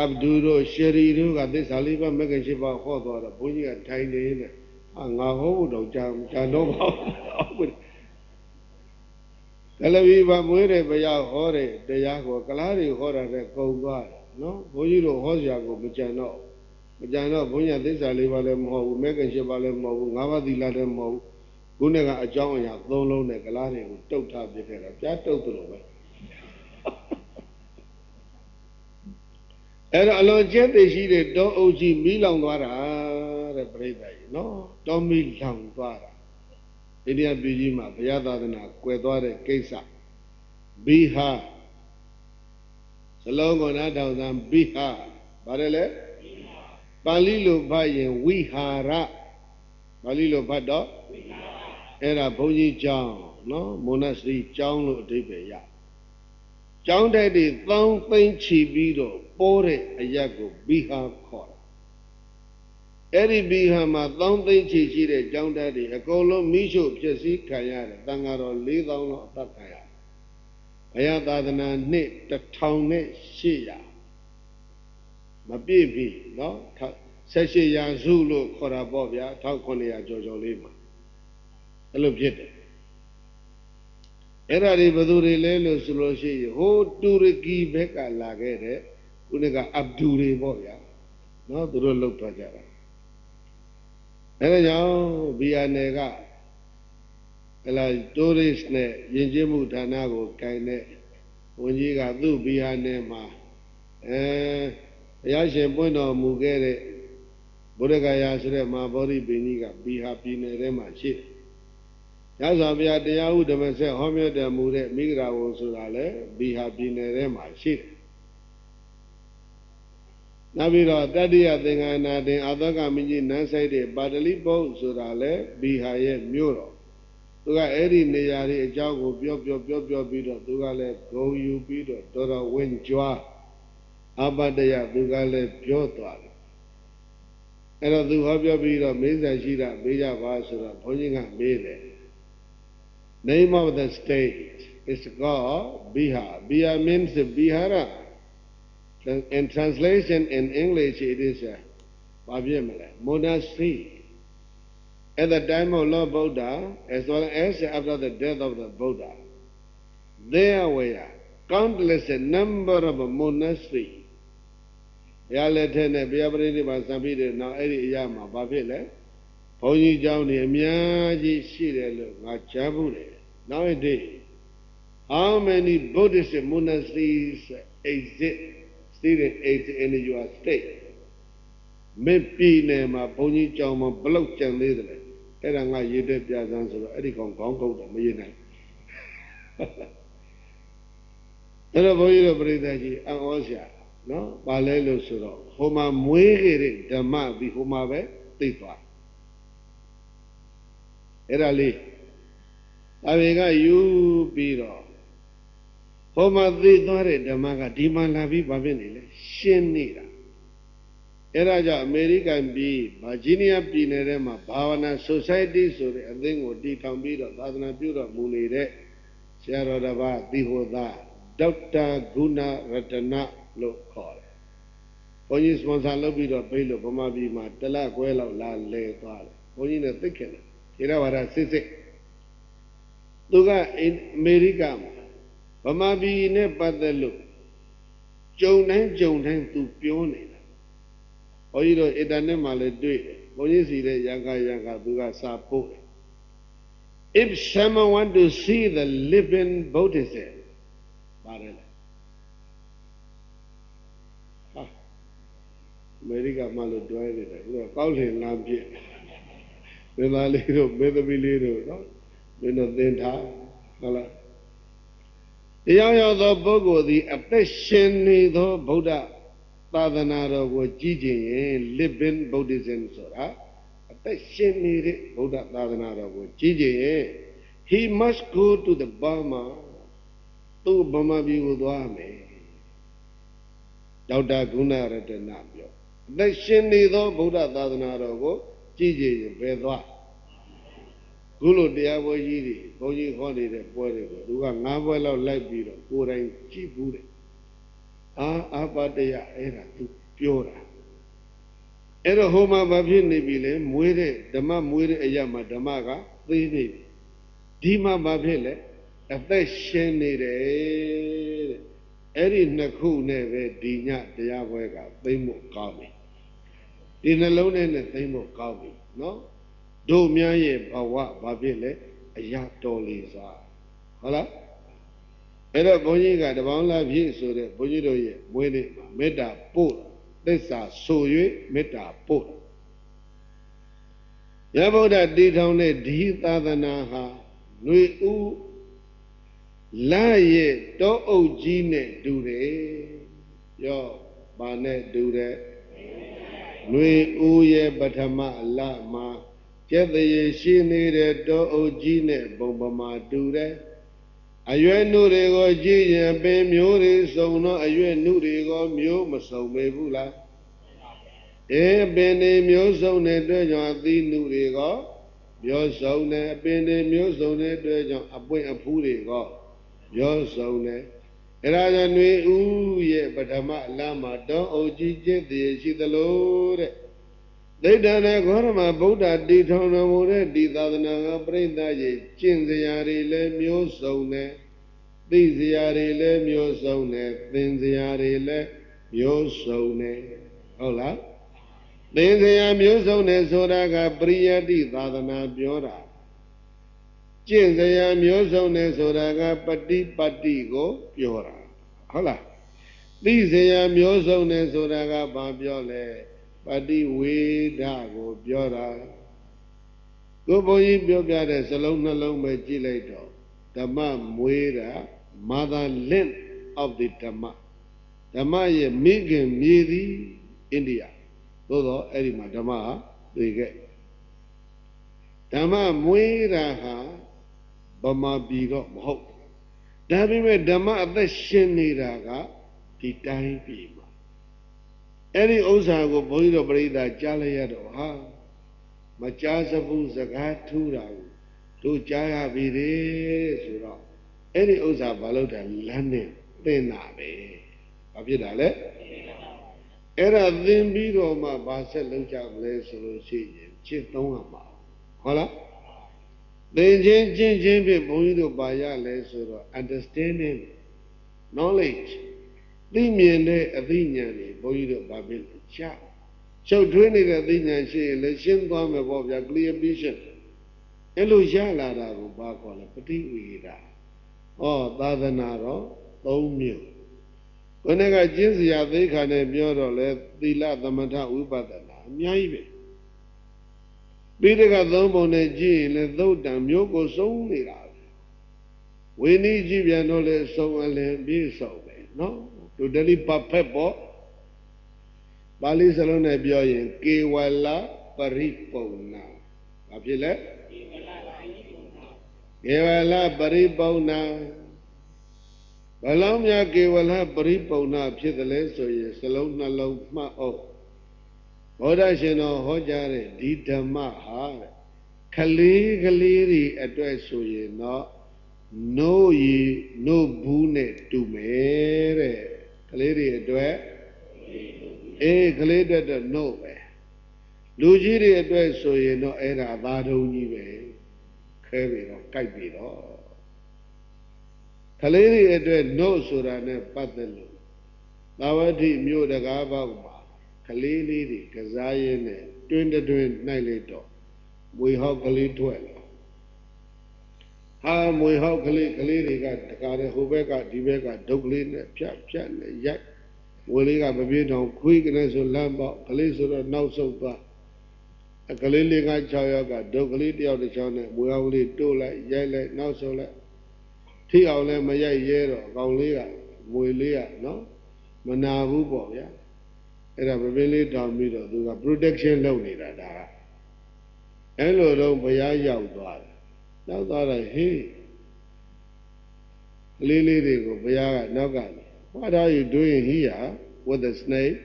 အဗ္ဒူတို့ရှရီတို့ကသစ္စာ4ပါးမဂ္ဂင်7ပါးဟောသွားတော့ဘုန်းကြီးကထိုင်နေနေငါဟောဖို့တော့ကြာတော့ပါဘူးကလဝီဘာမွေးတဲ့ဘုရားဟောတဲ့တရားကိုကလားတွေဟောတာနဲ့ကုန်သွားတယ်နော်ဘုန်းကြီးတို့ဟောစရာကိုမကြံတော့ဘုန်းကြီးသစ္စာ4ပါးလည်းမဟုတ်ဘူးမဂ္ဂင်7ပါးလည်းမဟုတ်ဘူး9ပါးသီလလည်းမဟုတ်ဘူးခုနကအကြောင်းအရာ3လုံးနဲ့ကလားတွေကိုတုတ်ထားပြခဲ့တာပြားတုတ်တယ်လို့ပဲအဲ့တော့အလွန်ကျက်သိရှိတဲ့တောအုပ်ကြီးမီးလောင်သွားတာ တဲ့ပြိဿကြီးနော်တောမီလောင်သွားတာအိန္ဒိယပြည်ကြီးမှာဘုရားသာသနာကွယ်သွားတဲ့ကိစ္စဘိဟာစလုံးကိုနားထောင်စမ်းဘိဟာပါတယ်လေပါဠိလိုဖတ်ရင်ဝိဟာရပါဠိလိုဖတ်တော့အဲ့ဒါဘုန်းကြီးကျောင်းနော်မိုနက်စထရီကျောင်းလို့အဓိပ္ပာယ်ရကျောင်းတိုက်တွေသောင်းသိန်းချီပြီးတော့ပိုးတဲ့အရက်ကိုဘိဟာခေါ်တာအဲ့ဒီဘိဟာမှာသောင်းသိန်းချီရှိတဲ့ကျောင်းတိုက်တွေအကုန်လုံးမိရှုဖြစ်စည်းခံရတယ်တန်ဃာတော်4000လောက်အသက်ခံရတယ်ဘုရားသာသနာနှစ်1800မပြည့်ပြီနော်18ရာစုလို့ခေါ်တာပေါ့ဗျာ1900ကျော်ကျော်လေးမှာအဲ့လိုဖြစ်တယ်အဲ့ဒါတွေဘယ်သူတွေလဲလို့ဆိုလို့ရှိရင်ဟိုတူရကီဘက်ကလာခဲ့တဲ့ခုနကအဗ္ဒူတွေပေါ့ဗျာနော်သူတို့လောက်သွားကြတာအဲ့ဒါကြောင့်ဘီယာနယ်ကဟလာတိုရစ်နဲ့ယဉ်ကျေးမှုဌာနကိုကင်တဲ့ဝန်ကြီးကသူ့ဘီယာနယ်မှာဘုရားရှင်ပွင့်တော်မူခဲ့တဲ့ဗုဒ္ဓဂယာဆိုတဲ့မဟာဗောဓိပင်ကြီးကဘီဟာပြည်နယ်ထဲမှာရှိတယ်။ညဇာဘုရားတရားဥဓမ္မဆက်ဟောပြောတော်မူတဲ့မိဂရာဝံဆိုတာလည်းဘီဟာပြည်နယ်ထဲမှာရှိတယ်။နောက်ပြီးတော့တတ္တိယသင်္ကနာတင်အာသောကမင်းကြီးနန်းဆိုင်တဲ့ပါတလိပုတ်ဆိုတာလည်းဘီဟာရဲ့မြို့တော်သူကအဲ့ဒီနေရာတွေအကြောင်းကိုပြောပြီးတော့သူကလည်းဂုံယူပြီးတော့တော်တော်ဝင်းကြွားအပတ္တယသူကလည်းပြောသွားတယ်အဲ့တော့သူဟောပြောပြီးတော့မေးစားရှိတာမေးကြပါဆိုတော့ဘုန်းကြီးကမေးတယ် Name of the state is called Bihar. Bihar means Bihara. In translation in English it is monastery. At the time of Lord Buddha, as well as after the death of the Buddha, there were countless number of monasteries. ဘုရားလက်ထက်နဲ့ဘုရားပရိနိဗ္ဗာန်စံပြီးတဲ့နောက်အဲ့ဒီအရာမှာဘာဖြစ်လဲဘုန်းကြီးကျောင်းတွေအများကြီးရှိတယ်လို့ငါကြားဘူးတယ် Nowadays how many Buddhist monasteries exist still in your state မေပြည်နယ်မှာဘုန်းကြီးကျောင်းမှာဘလောက်ကျန်သေးတယ်လဲအဲ့ဒါငါရေးတဲ့ပြစမ်းဆိုတော့အဲ့ဒီကောင်ခေါင်းကုတ်တော့မရေးနိုင်အဲ့တော့ဘုန်းကြီးတို့ပရိသတ်ကြီးအံ့ဩစရာနော်ပါလဲလို့ဆိုတော့ဟိုမှာမွေးခဲ့တဲ့ဓမ္မပြီးဟိုမှာပဲသိသွားအဲ့ဒါလေးအဘေကယူပြီးတော့ဟိုမှာသိသွားတဲ့ဓမ္မကဒီမှာလာပြီးဘာဖြစ်နေလဲရှင်းနေတာအဲ့ဒါကြောင့်အမေရိကန်ပြည်ဗာဂျီးနီးယားပြည်နယ်ထဲမှာဘာဝနာ Society ဆိုတဲ့အသင်းကိုတည်ထောင်ပြီးတော့သာသနာပြုတော်မူနေတဲ့ဆရာတော်တစ်ပါးသီဟောသားဒေါက်တာဂုဏရတနာလို့ခေါ်တယ်။ဘုန်းကြီးစပွန်ဆာလုပ်ပြီးတော့ပြေးလို့ဗမာပြည်မှာတလခွဲလောက်လာလဲသွားတယ်။ဘုန်းကြီးနဲ့သိခင်တယ်။ထေရဝါဒစစ်စစ်သူကအမေရိကမှာဗမာပြည်နဲ့ပတ်သက်လို့ကြုံတိုင်းသူပြောနေတာ။ဘုန်းကြီးတို့အင်တာနက်မှာလည်းတွေ့တယ်။ဘုန်းကြီးစီတဲ့ရံခါသူကစာပို့တယ်။ If someone want to see the living Buddhism ပါတယ်လေအမေရိကမှလို့တွဲနေတယ်သူကကောက်လင်လမ်းပြည့်မင်းသားလေးတို့မင်းသမီးလေးတို့နော်မင်းတို့သင်ထားဟုတ်လားတရားရောက်သောပုဂ္ဂိုလ်သည်အသက်ရှင်နေသောဗုဒ္ဓသာသနာတော်ကိုကြည်ကျင်ရင် living Buddhism ဆိုတာအသက်ရှင်နေတဲ့ဗုဒ္ဓသာသနာတော်ကိုကြည်ကျင်ရင် he must go to the Burma သူဗမာပြည်ကိုသွားမယ်ဒေါက်တာဂုဏရတနာပြောအသက်ရှင်နေသောဗုဒ္ဓသာသနာတော်ကိုကြည်ကျင်ရင်ဘယ်သွားခုလိုတရားပွဲကြီးတွေဘုန်းကြီးဟောနေတဲ့ပွဲတွေကိုသူက9ပွဲလောက်လိုက်ပြီးတော့ကိုယ်တိုင်ကြည့်ဘူးတယ်အာပတ္တယအဲ့ဒါသူပြောတာအဲ့တော့ဟိုမှာဘာဖြစ်နေပြီလဲမွေးတဲ့ဓမ္မမွေးတဲ့အရာမှာဓမ္မကသိနေပြီဒီမှာဘာဖြစ်လဲအသက်ရှင်နေတယ်တဲ့အဲ့ဒီနှစ်ခုနဲ့ပဲဒီညတရားပွဲကသိမ့်ဖို့ကောင်းပြီဒီနှလုံးနဲ့သိမ့်ဖို့ကောင်းပြီနော်တို့များရဲ့ဘဝဘာဖြစ်လဲအရာတော်လေးစားဟုတ်လားအဲ့တော့ဘုန်းကြီးကတပေါင်းလာဖြစ်ဆိုတဲ့ဘုန်းကြီးတို့ရဲ့မွေးနေ့မှာမေတ္တာပို့သစ္စာဆို၍မေတ္တာပို့ မြတ်ဗုဒ္ဓတည်ထောင်တဲ့ဒီသာသနာဟာຫນွေဥလာရဲ့တောအုပ်ကြီးနဲ့တူတယ်ပြောဘာနဲ့တူတယ်ຫນွေဥရဲ့ပထမလမှာကျက်တရေရှိနေတဲ့တောအုပ်ကြီးနဲ့ပုံပမာတူတယ်အရွယ်နှုတွေကိုကြည့်ရင်ပင်မျိုးတွေစုံတော့အရွယ်နှုတွေကိုမျိုးမစုံပေဘူးလားပင်တွေမျိုးစုံတဲ့အတွက်ကြောင့်အသီးနှုတွေကမျိုးစုံတယ်အပင်တွေမျိုးစုံတဲ့အတွက်ကြောင့်အပွင့်အဖူးတွေကမျိုးစုံတယ်အဲ့ဒါကြောင့်ຫນွေဥရဲ့ပထမလမှာတောအုပ်ကြီးကျက်တရေရှိသလိုတဲ့ဒိဋ္ဌာနဲ့ဂေါရမဗုဒ္ဓတည်ထောင်တော်မူတဲ့ဒီသာသနာကပြိဿရဲ့ကျင့်စရာတွေလည်းမျိုးစုံတယ်သိစရာတွေလည်းမျိုးစုံတယ်သင်စရာတွေလည်းမျိုးစုံတယ်ဟုတ်လားသင်စရာမျိုးစုံတယ်ဆိုတာကပရိယတ္တိသာသနာပြောတာကျင့်စရာမျိုးစုံတယ်ဆိုတာကပฏิပတ်တိကိုပြောတာဟုတ်လားသိစရာမျိုးစုံတယ်ဆိုတာကဘာပြောလဲပฏิဝေဒကိုပြောတာကိုဘုန်းကြီးပြောပြတဲ့စလုံးနှလုံးပဲကြည့်လိုက်တော့ဓမ္မမွေးတာ mother land of the ဓမ္မရဲ့မိခင်မြေသည်အိန္ဒိယသို့တော့အဲ့ဒီမှာဓမ္မဟာတွေ့ခဲ့ဓမ္မမွေးတာဟာဗမာပြည်တော့မဟုတ်ဒါပေမဲ့ဓမ္မအသက်ရှင်နေတာကဒီတိုင်းပြည်မှာအဲ့ဒီဥစ္စာကိုဘုန်းကြီးတို့ပြိဿကြားလိုက်ရတော့ဟာမကြားစဘူးစကားထူးတာကိုတို့ကြားရပြီလေဆိုတော့အဲ့ဒီဥစ္စာဘာလို့တာလမ်းနဲ့သင်တာပဲဘာဖြစ်တာလဲအဲ့ဒါသင်ပြီးတော့မှဘာဆက်လုပ်ကြမလဲဆိုလို့ရှိရင်ချစ်သုံးရမှာဟုတ်လားသင်ချင်းကျင့်ချင်းဖြင့်ဘုန်းကြီးတို့ပါရလဲဆိုတော့ understanding knowledge သိမြင်တဲ့အသိဉာဏ်တွေဘုန်းကြီးတို့ဘာဖြစ်လဲချချုပ်ထွေးနေတဲ့အသိဉာဏ်ရှိရင်လည်းရှင်းသွားမယ်ပေါ့ဗျာ clear vision အဲ့လိုရလာတာကိုဘာခေါ်လဲပฏิဝေဒသာသနာတော့၃မျိုးခொနကကျင့်စရာသိခါနဲ့ပြောတော့လဲသီလသမထဝိပဿနာအများကြီးပဲပိဋကသုံးပုံနဲ့ကြည့်ရင်လည်းသုတ်တံမျိုးကိုစုံနေတာဝိနည်းကြည့်ပြန်တော့လဲစုံအလင်ပြည့်စုံပဲနော်totally perfect ပေါ့ပါဠိစလုံးနဲ့ပြောရင်ကေဝလပရိပုံနာဘာဖြစ်လဲကေဝလပရိပုံနာဘယ်လောက်များကေဝလပရိပုံနာဖြစ်တယ်လဲဆိုရင်စလုံးနှလုံးမှတ်အောင်ဘောဓရှင်တော်ဟောကြားတဲ့ဒီဓမ္မဟာကလေးကလေးတွေအတွက်ဆိုရင်တော့နို့ရီနို့ဘူးနဲ့တူမယ်တဲ့ကလေးတွေအတွက်ကလေးတွေတော့နို့ပဲလူကြီးတွေအတွက်ဆိုရင်တော့အဲ့ဒါသာထုံကြီးပဲခဲပြီတော့ကြိုက်ပြီတော့ကလေးတွေအတွက်နို့ဆိုတာနဲ့ပတ်သက်လို့သာဝတိမြို့တကားပေါက်မှာကလေးလေးတွေကစားရင်းနဲ့တွင်းတွင်းနိုင်လိုက်တော့မွေဟောက်ကလေးထွက်လာဟာမွေဟောက်ကလေးတွေကတကားတဲ့ဟိုဘက်ကဒီဘက်ကဒုတ်ကလေးနဲ့ဖြတ်နဲ့ရိုက်ဝေလေးကမပြေးတော့ခွေးကနေဆိုလမ်းပေါက်ကလေးဆိုတော့နောက်ဆုတ်သွားကလေးလေးက6ယောက်ကဒုတ်ကလေးတယောက်တစ်ချောင်းနဲ့မွေဟောက်ကလေးတိုးလိုက်ရိုက်လိုက်နောက်ဆုတ်လိုက်ထိအောင်လည်းမရိုက်ရဲတော့အကောင်လေးကမွေလေးကနော်မနာဘူးပေါ့ဗျာအဲ့ဒါမပင်လေးတောင်းပြီးတော့သူက protection လုပ်နေတာဒါကအဲ့လိုတော့ဘုရားရောက်သွားတယ်နောက်သွားတော့ဟေးကလေးလေးတွေကိုဘုရားကနောက်ကနေ What are you doing here with the snake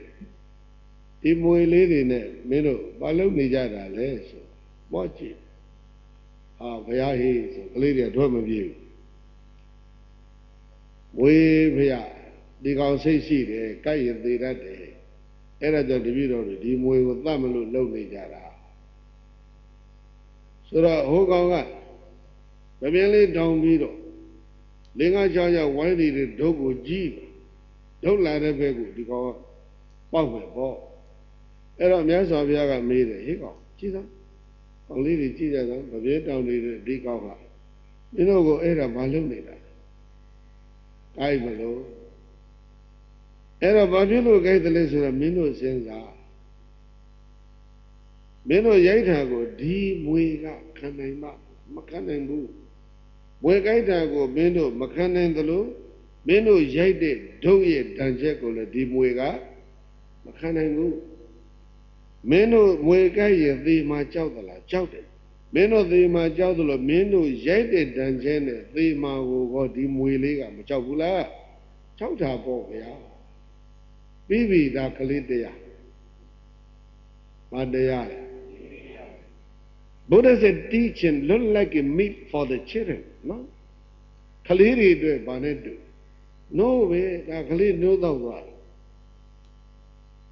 ဒီမွေလေးတွေနဲ့မင်းတို့ဘာလုပ်နေကြတာလဲဆိုပေါ့ကြည့်ဟာဘုရားဟေးဆိုကလေးတွေထွက်မပြေဘူးဝေးဘုရားဒီကောင်စိတ်ရှိတယ်ကြိုက်ရင်သေတတ်တယ်အဲ့ဒါကြောင့်တပည့်တော်တွေဒီမွေကိုသတ်မလို့လုပ်နေကြတာဆိုတော့ဟိုကောင်ကဗပြင်းလေးတောင်းပြီးတော့လင်္ကာချောင်းရောက်ဝိုင်းတွေဒုတ်ကိုကြီးဒုတ်လာတဲ့ဘက်ကိုဒီကောင်ပေါက်မယ်ပေါ့အဲ့တော့မြတ်စွာဘုရားကမေးတယ်ဟေ့ကောင်ကြည့်စမ်းကောင်လေးတွေကြည့်ကြစမ်းဗပြင်းတောင်းနေတဲ့ဒီကောင်ကမင်းတို့ကိုအဲ့ဒါမလုပ်နေတာကြိုက်မလို့အဲ့တော့ဘာဖြစ်လို့ကြိုက်တယ်လဲဆိုတော့မင်းတို့စဉ်းစား မင်းတို့ရိုက်တာကိုဒီမွေကခံနိုင်မှမခံနိုင်ဘူးမွေကြိုက်တာကိုမင်းတို့မခံနိုင်သလိုမင်းတို့ရိုက်တဲ့ဒုတ်ရဲ့တန်ချက်ကိုလည်းဒီမွေကမခံနိုင်ဘူးမင်းတို့မွေကြိုက်ရင်သေမှာကြောက်သလားကြောက်တယ်မင်းတို့သေမှာကြောက်သလိုမင်းတို့ရိုက်တဲ့တန်ချက်နဲ့သေမှာကိုဒီမွေလေးကမကြောက်ဘူးလားကြောက်တာပေါ့ဗျာပြီးပြီဒါကလေးတရားမတရားလေBuddha said teaching look like a meat for the children no ကလေးတွေအတွက်ဘာနဲ့တူ no ပဲဒါကလေးနိုးတော့သွား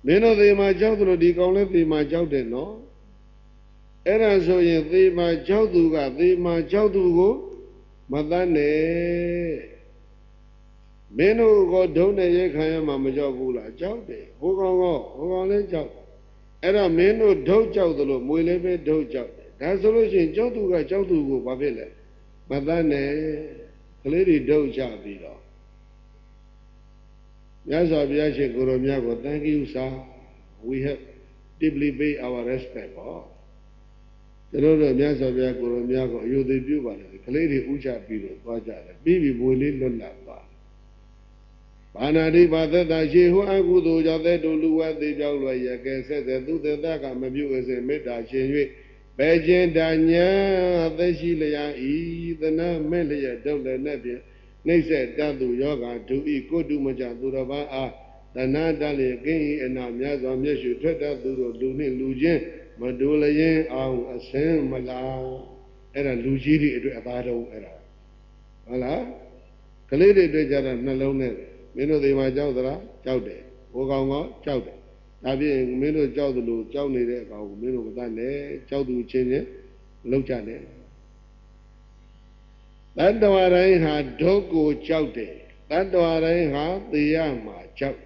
မင်းတို့သေမှာကြောက်သလိုဒီကောင်လည်းသေမှာကြောက်တယ်နော်အဲ့ဒါဆိုရင်သေမှာကြောက်သူကသေမှာကြောက်သူကိုမတတ်နဲ့မင်းတို့ကိုဒုံနဲ့ရဲခံရမှာမကြောက်ဘူးလားကြောက်တယ်ဟိုကောင်လည်းကြောက်အဲ့တော့မင်းတို့ဒုတ်ကြောက်သလိုမွေလည်းပဲဒုတ်ကြောက်တယ်ဒါဆိုလို့ရှိရင်ကြောက်သူကကြောက်သူကိုဘာဖြစ်လဲမတတ်နဲ့ကလေးတွေဒုတ်ချပြီးတော့မြတ်စွာဘုရားရှင်ကိုရောမြတ်ကို thank you sir we have deeply pay our respect ဟောတို့မြတ်စွာဘုရားကိုရောမြတ်ကိုအယုသိပြုပါတယ်ကလေးတွေဥချပြီးတော့သွားကြတယ်ပြီးပြီမွေလေးလွတ်လပ်သွားဘာနာတိဘာသက်တာရှိဟောအကုသိုလ်ကြောင့်တဲ့တို့လူဝဲသေးပြောက်လွယ်ရကဲဆက်ဆက်သူသက်တာကမပြုအစဉ်မေတ္တာရှင်၍ဘယ်ခြင်းတညာအသက်ရှိလျာဤသနာမဲ့လျက်ဒုတ်လည်းနဲ့ဖြင့်နှိမ့်ဆက်တတ်သူယောဂဒုဤကိုတုမကြသူတော်ဘာအားတဏှာတလည်းကင်းဤအနာမြတ်စွာမျက်ရှုထွက်တတ်သူတို့လူနှင့်လူချင်းမဒိုလျင်အောင်အစင်းမလားအဲ့ဒါလူကြီးတွေအတွက်အသားတော်အဲ့ဒါဟုတ်လားကလေးတွေအတွက်ကြတော့နှလုံးနဲ့မင်းတို့ဒီမှာကြောက်သလားကြောက်တယ်ဟိုကောင်ကကြောက်တယ်ဒါဖြင့်မင်းတို့ကြောက်သလိုကြောက်နေတဲ့အကောင်ကိုမင်းတို့မတတ်နဲ့ကြောက်သူချင်းချင်းလောက်ကြတယ်တတ္တဝါတိုင်းဟာဒုက္ခကိုကြောက်တယ်တတ္တဝါတိုင်းဟာသေရမှာကြောက်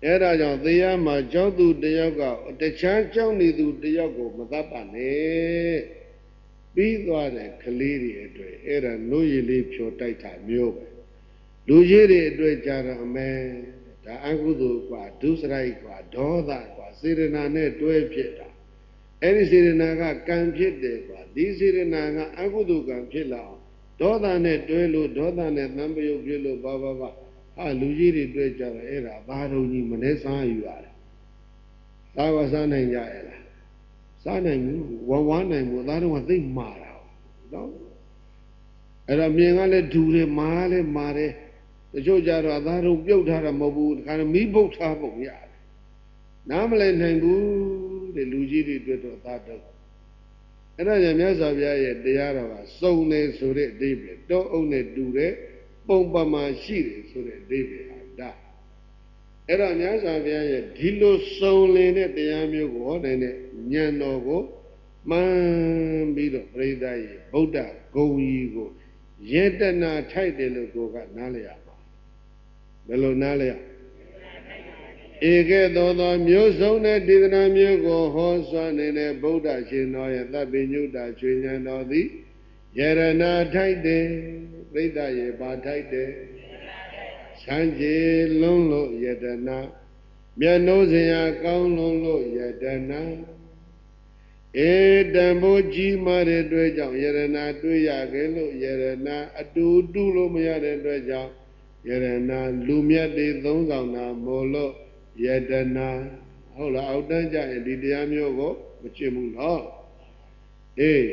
အဲ့ဒါကြောင့်သေရမှာကြောက်သူတယောက်ကတခြားကြောက်နေသူတယောက်ကိုမတတ်ပါနဲ့ပြီးသွားတဲ့ကလေးတွေအတွက်အဲ့ဒါနှုတ်ရည်လေးဖြောတိုက်တာမျိုးပဲလူကြီးတွေအတွက်ကြတော့အမဲဒါအကုသိုလ်กว่าဒုစရိုက်กว่าဒေါသกว่าစေရနာနဲ့တွဲဖြစ်တာအဲ့ဒီစေရနာကကံဖြစ်တယ်กว่าဒီစေရနာကအကုသိုလ်ကံဖြစ်လာအောင်ဒေါသနဲ့တွဲလို့ဒေါသနဲ့သံပယုတ်ဖြစ်လို့ဘာဟာလူကြီးတွေတွေ့ကြတယ်အဲ့ဒါဘာတော်ကြီးမနေစားယူရတယ်သာဝစားနိုင်ကြရဲ့လားစားနိုင်ဘူးဝမ်းနိုင်ဘူးသားတော်ကသိမာတာနော်အဲ့တော့မြင်ကလည်းဒူတယ်မာလည်းမာတယ်တချို့ကြတော့အသားတို့ပြုတ်ထားတာမဟုတ်ဘူးဒီခါမီးပုတ်ထားပုံရတယ်နားမလည်နိုင်ဘူးတဲ့လူကြီးတွေတွေ့တော့သားတော့အဲ့ဒါကြောင့်မြတ်စွာဘုရားရဲ့တရားတော်ကစုံနေဆိုတဲ့အဓိပ္ပာယ်တောအုပ်နဲ့တူတဲ့ပုံပမာရှိတယ်ဆိုတဲ့အဓိပ္ပာယ်ဟာဒါအဲ့တော့မြတ်စွာဘုရားရဲ့ဒီလိုစုံလင်တဲ့တရားမျိုးကိုဟောနိုင်တဲ့ဉာဏ်တော်ကိုမှန်ပြီးတော့ပရိသတ်ရဲ့ဗုဒ္ဓဂုံကြီးကိုယေတနာထိုက်တယ်လို့ကိုကနားလည်ရပါဘယ်လိုနားလည်ရဧကဲ့သို့သောမျိုးစုံတဲ့ဒေသနာမျိုးကိုဟောစွမ်းနေတဲ့ဗုဒ္ဓရှင်တော်ရဲ့သဗ္ဗညုတချွေဉာဏ်တော်သည်ယရနာထိုက်တယ်ပရိသတ်ရဲ့ပါထိုက်တယ်ဆန်းကြည်လုံးလို့ယတနာမျက်နှိုးစရာကောင်းလုံးလို့ယတနာဧတံဘောကြီးမာတဲ့အတွက်ကြောင့်ယရနာတွေ့ရခဲ့လို့ယရနာအတူတူလို့မရတဲ့အတွက်ကြောင့်ယရနာလူမြတ်တွေသုံးဆောင်တာမို့လို့ယတနာဟုတ်လားအောက်တန်းကြရင်ဒီတရားမျိုးကိုမကျင့်ဘူးနော်အေး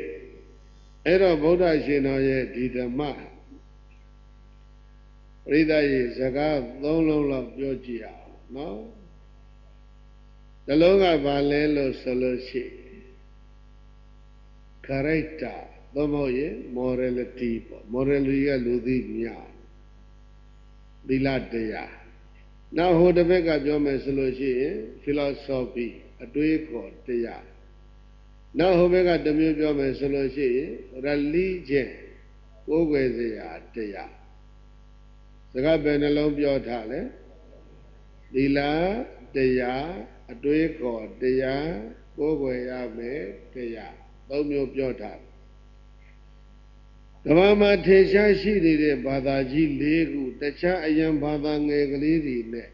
အဲ့တော့ဗုဒ္ဓရှင်တော်ရဲ့ဒီဓမ္မပရိသတ်ရဲ့စကားသုံးလုံးလောက်ပြောကြည့်အောင်နော်တလုံးကဘာလဲလို့ဆိုလို့ရှိရင်character သို့မဟုတ်ရင် morality ပေါ့ morality ကလူသိများသီလတရားနောက်ဟိုတစ်ဘက်ကပြောမယ်ဆိုလို့ရှိရင် philosophy အတွေးခေါ်တရားနောက်ဟိုဘက်ကတစ်မျိုးပြောမယ်ဆိုလို့ရှိရင် religion ကိုယ်ွယ်စရာတရားစကားပဲနှလုံးပြောထားလဲသီလတရားအတွေးခေါ်တရားကိုယ်ွယ်ရမယ်တရားသုံးမျိုးပြောထားတယ်ကမ္ဘာမှာထေရှားရှိနေတဲ့ဘာသာကြီး၄ခုတခြားအယံဘာသာငယ်ကလေးတွေနဲ့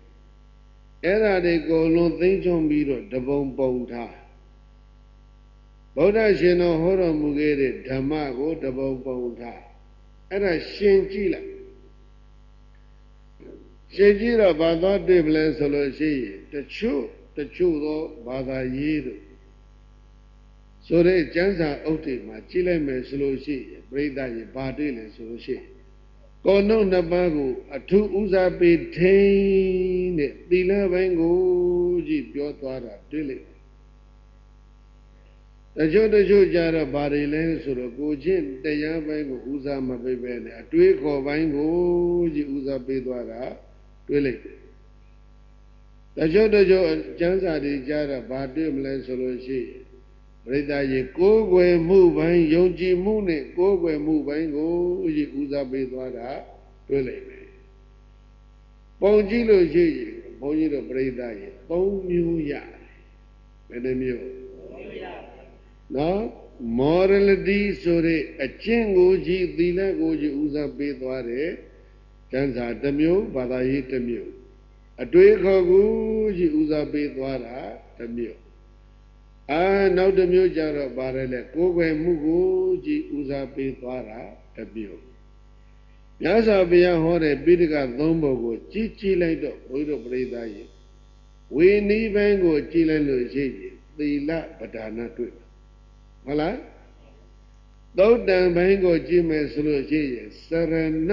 အဲ့ဒါတွေကိုလုံးသိမ့်ချုံပြီးတော့တပုံပုံထား ဗုဒ္ဓရှင်တော်ဟောတော်မူခဲ့တဲ့ဓမ္မကိုတပုံပုံထားအဲ့ဒါရှင်ကြည့်လိုက်ရှင်ကြည့်တော့ဘာသာတွေ့မလဲဆိုလို့ရှိရင်တချို့သောဘာသာရေးတို့ဆိုတဲ့ကျမ်းစာအုပ်တွေမှာကြည့်လိုက်မယ်ဆိုလို့ရှိရင်ပြိဿကြီးဘာတွေ့လဲဆိုလို့ရှိရင်ကိုယ်နှုတ်နှစ်ပါးကိုအထူးဦးစားပေးထိန်းတဲ့သီလပိုင်းကိုကြည့်ပြောသွားတာတွေ့လိုက်တချို့ကြတော့ဘာတွေလဲဆိုတော့ကိုချင်းတရားပိုင်းကိုဦးစားမပေးပဲနဲ့အတွေးခေါ်ပိုင်းကိုကြည့်ဦးစားပေးသွားတာတွေ့လိုက်တချို့ကျမ်းစာတွေကြားတော့ဘာတွေ့မလဲဆိုလို့ရှိရင်ပရိသတ်ကြီးကိုယ်ွယ်မှုပိုင်းယုံကြည်မှုနဲ့ကိုယ်ွယ်မှုပိုင်းကိုကြည့်ဦးစားပေးသွားတာတွေ့လိုက်မယ်ပုံကြည့်လို့ရှိရင်ဘုန်းကြီးတို့ပရိသတ်ကြီး၃မျိုးရတယ်ဘယ်နှမျိုးနော် morality ဆိုတဲ့အကျင့်ကိုကြည့်သီလကိုကြည့်ဦးစားပေးသွားတယ်ကျမ်းစာတစ်မျိုးဘာသာရေးတစ်မျိုးအတွေးခေါ်ကိုကြည့်ဦးစားပေးသွားတာတစ်မျိုးနောက်တစ်မျိုးကြတော့ဗါရဲလဲကိုယ်ွယ်မှုကိုကြည့်ဦးစားပေးသွားတာတစ်မျိုးမြတ်စွာဘုရားဟောတဲ့ပိဋကသုံးပုံကိုကြည့်လိုက်တော့ဘုရားတို့ပရိသတ်ကြီးဝေနိဗ္ဗာန်ကိုကြည့်လိုက်လို့ရှိရင်သီလပဒါနတွေ့ဟုတ်လားသုတ်တံဘိုင်းကိုကြည့်မယ်ဆိုလို့ရှိရင်စရဏ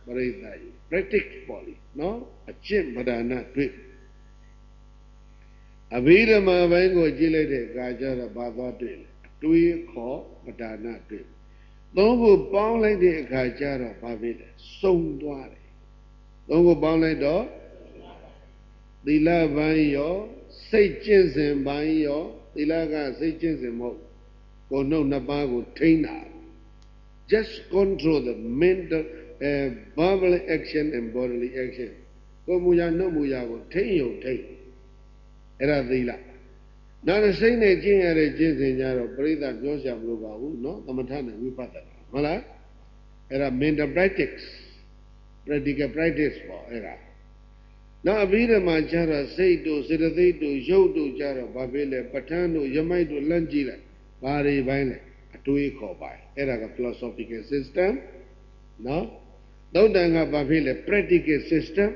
ပရိသတ်ကြီး practice ပေါ့လေနော်အကျင့်ပဒါနတွေ့အဘိဓမ္မာဘိုင်းကိုကြည့်လိုက်တဲ့အခါကျတော့ဘာသွားတွေ့လဲအတွေးခေါ်ပဒါနတွေ့သုံးခုပေါင်းလိုက်တဲ့အခါကျတော့ဘာဖြစ်လဲစုံသွားတယ်သုံးခုပေါင်းလိုက်တော့သီလဘိုင်းရောစိတ်ကျင့်စဉ်ဘိုင်းရောသီလကစိတ်ကျင့်စဉ်မဟုတ်ကိုယ်နှုတ်နှစ်ပါးကိုထိန်းတာ just control the mental verbal action and bodily action ကိုယ်မူရာနှုတ်မူရာကိုထိန်းရုံထိန်းအဲ့ဒါသီလနောက်စိတ်နဲ့ကျင့်ရတဲ့ကျင့်စဉ်ကြတော့ပရိသတ်ပြောရှာမလို့ပါဘူးเนาะသမထနဲ့ဝိပဿနာဟုတ်လားအဲ့ဒါ mental practice practical practice ပေါ့အဲ့ဒါနောက်အဘိဓမ္မာကျတော့စိတ်တို့စေတသိက်တို့ရုပ်တို့ကျတော့ဘာဖြစ်လဲပဋ္ဌာန်းတို့ယမိုက်တို့လန့်ကြည့်လိုက်ဘာတွေပိုင်းလဲအတွေးခေါ်ပိုင်းအဲ့ဒါက philosophical system နော်သုတ်တန်ကဘာဖြစ်လဲ practical system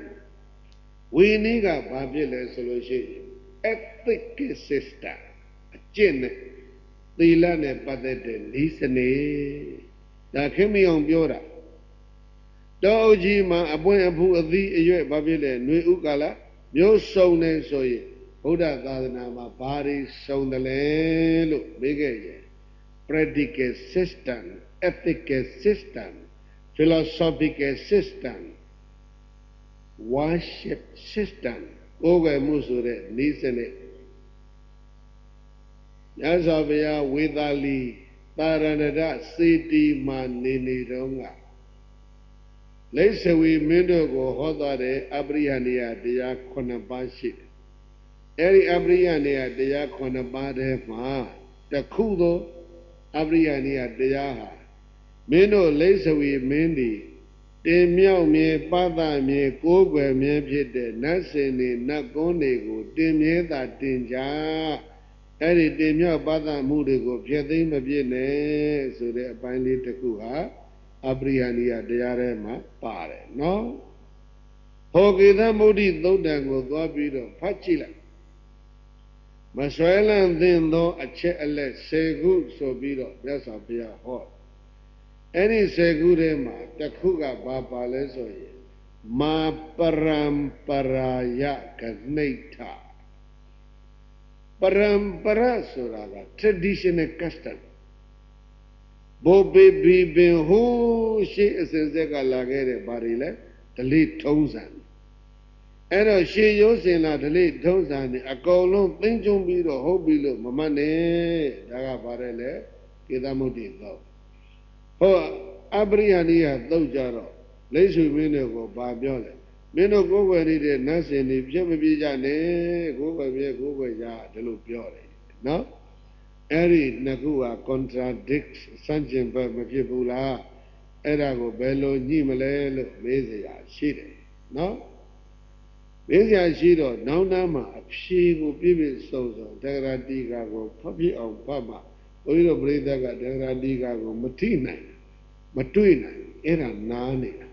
ဝိနည်းကဘာဖြစ်လဲဆိုလို့ရှိရင် ethical system အကျင့်နဲ့သီလနဲ့ပတ်သက်တဲ့နည်းစနစ်ဒါခင်မအောင်ပြောတာတောအုပ်ကြီးမှာအပွင့်အဖူးအသီးအရွက်ဘာဖြစ်လဲຫນွေဥကာလမျိုးစုံနေဆိုရင်ဗုဒ္ဓသာသနာမှာဘာတွေစုံတယ်လဲလို့မေးခဲ့ရင် practical system ethical system philosophical system worship system ကိုယ်ွယ်မှုဆိုတဲ့နည်းစနစ်ညဇောဗျာဝေသာလီတာရဏဒစေတီမှာနေတော့ကလိစ္ဆဝီမင်းတို့ကိုဟောသွားတဲ့အပရိယနေယတရား9ပါးရှိတယ်အဲ့ဒီအပရိယနေယတရား9ပါးထဲမှာတစ်ခုသောအပရိယနေယတရားဟာမင်းတို့လိစ္ဆဝီမင်းဒီတင်မြောက်မြေပသမြေကိုးကွယ်မြေဖြစ်တဲ့နတ်စင်တွေနတ်ကုန်းတွေကိုတင်မြဲတာတင်ကြအဲ့ဒီတင်မြောက်ပသမှုတွေကိုဖျက်သိမ်းမပြစ်နဲ့ဆိုတဲ့အပိုင်းလေးတစ်ခုဟာအပရိယနိယတရားထဲမှာပါတယ်နော်ဟောကေသမုဒ္ဒိသုတ်တံကိုသွားပြီးတော့ဖတ်ကြည့်လိုက်မဆွဲလန်းသင့်သောအချက်အလက်10ခုဆိုပြီးတော့မြတ်စွာဘုရားဟောအဲ့ဒီ10ခုထဲမှာတစ်ခုကဘာပါလဲဆိုရင်မာပရံပရာယကနိဋ္ဌပရံပရဆိုတာက traditional custom ဘိုးဘေဘီပင်ဟိုးရှိအစဉ်ဆက်ကလာခဲ့တဲ့ဘာတွေလဲဓလေ့ထုံးစံအဲ့တော့ရှေးရိုးစင်လာဓလေ့ထုံးစံနေအကုန်လုံးသိမ့်ကျုံပြီးတော့ဟုတ်ပြီလို့မမှတ်နဲ့ဒါကဘာလဲလေကေသမုဒ္ဒိသောဟောအပရိယနိယသုတ်ကြတော့လိစ္ဆူမင်းတို့ကိုဘာပြောလဲမင်းတို့ကိုယ်ွယ်နေတဲ့နတ်စင်တွေပြည့်မပြေကြနဲ့ကိုယ်ွယ်ပြည့်ကိုယ်ွယ်ကြဒီလိုပြောတယ်နော်အဲ့ဒီနှစ်ခုက contradict စံကျင်ဘက်မဖြစ်ဘူးလားအဲ့ဒါကိုဘယ်လိုညှိမလဲလို့မေးစရာရှိတယ်နော်မေးစရာရှိတော့နောက်နားမှာအဖြေကိုပြည့်ပြည့်စုံစုံတက္ကရာတိကာကိုဖတ်ပြအောင်ဖတ်မှ ဘုန်းကြီးတို့ပြိဿကတက္ကရာတိကကိုမထိနိုင်မတွေ့နိုင်အဲ့ဒါနားနေတာ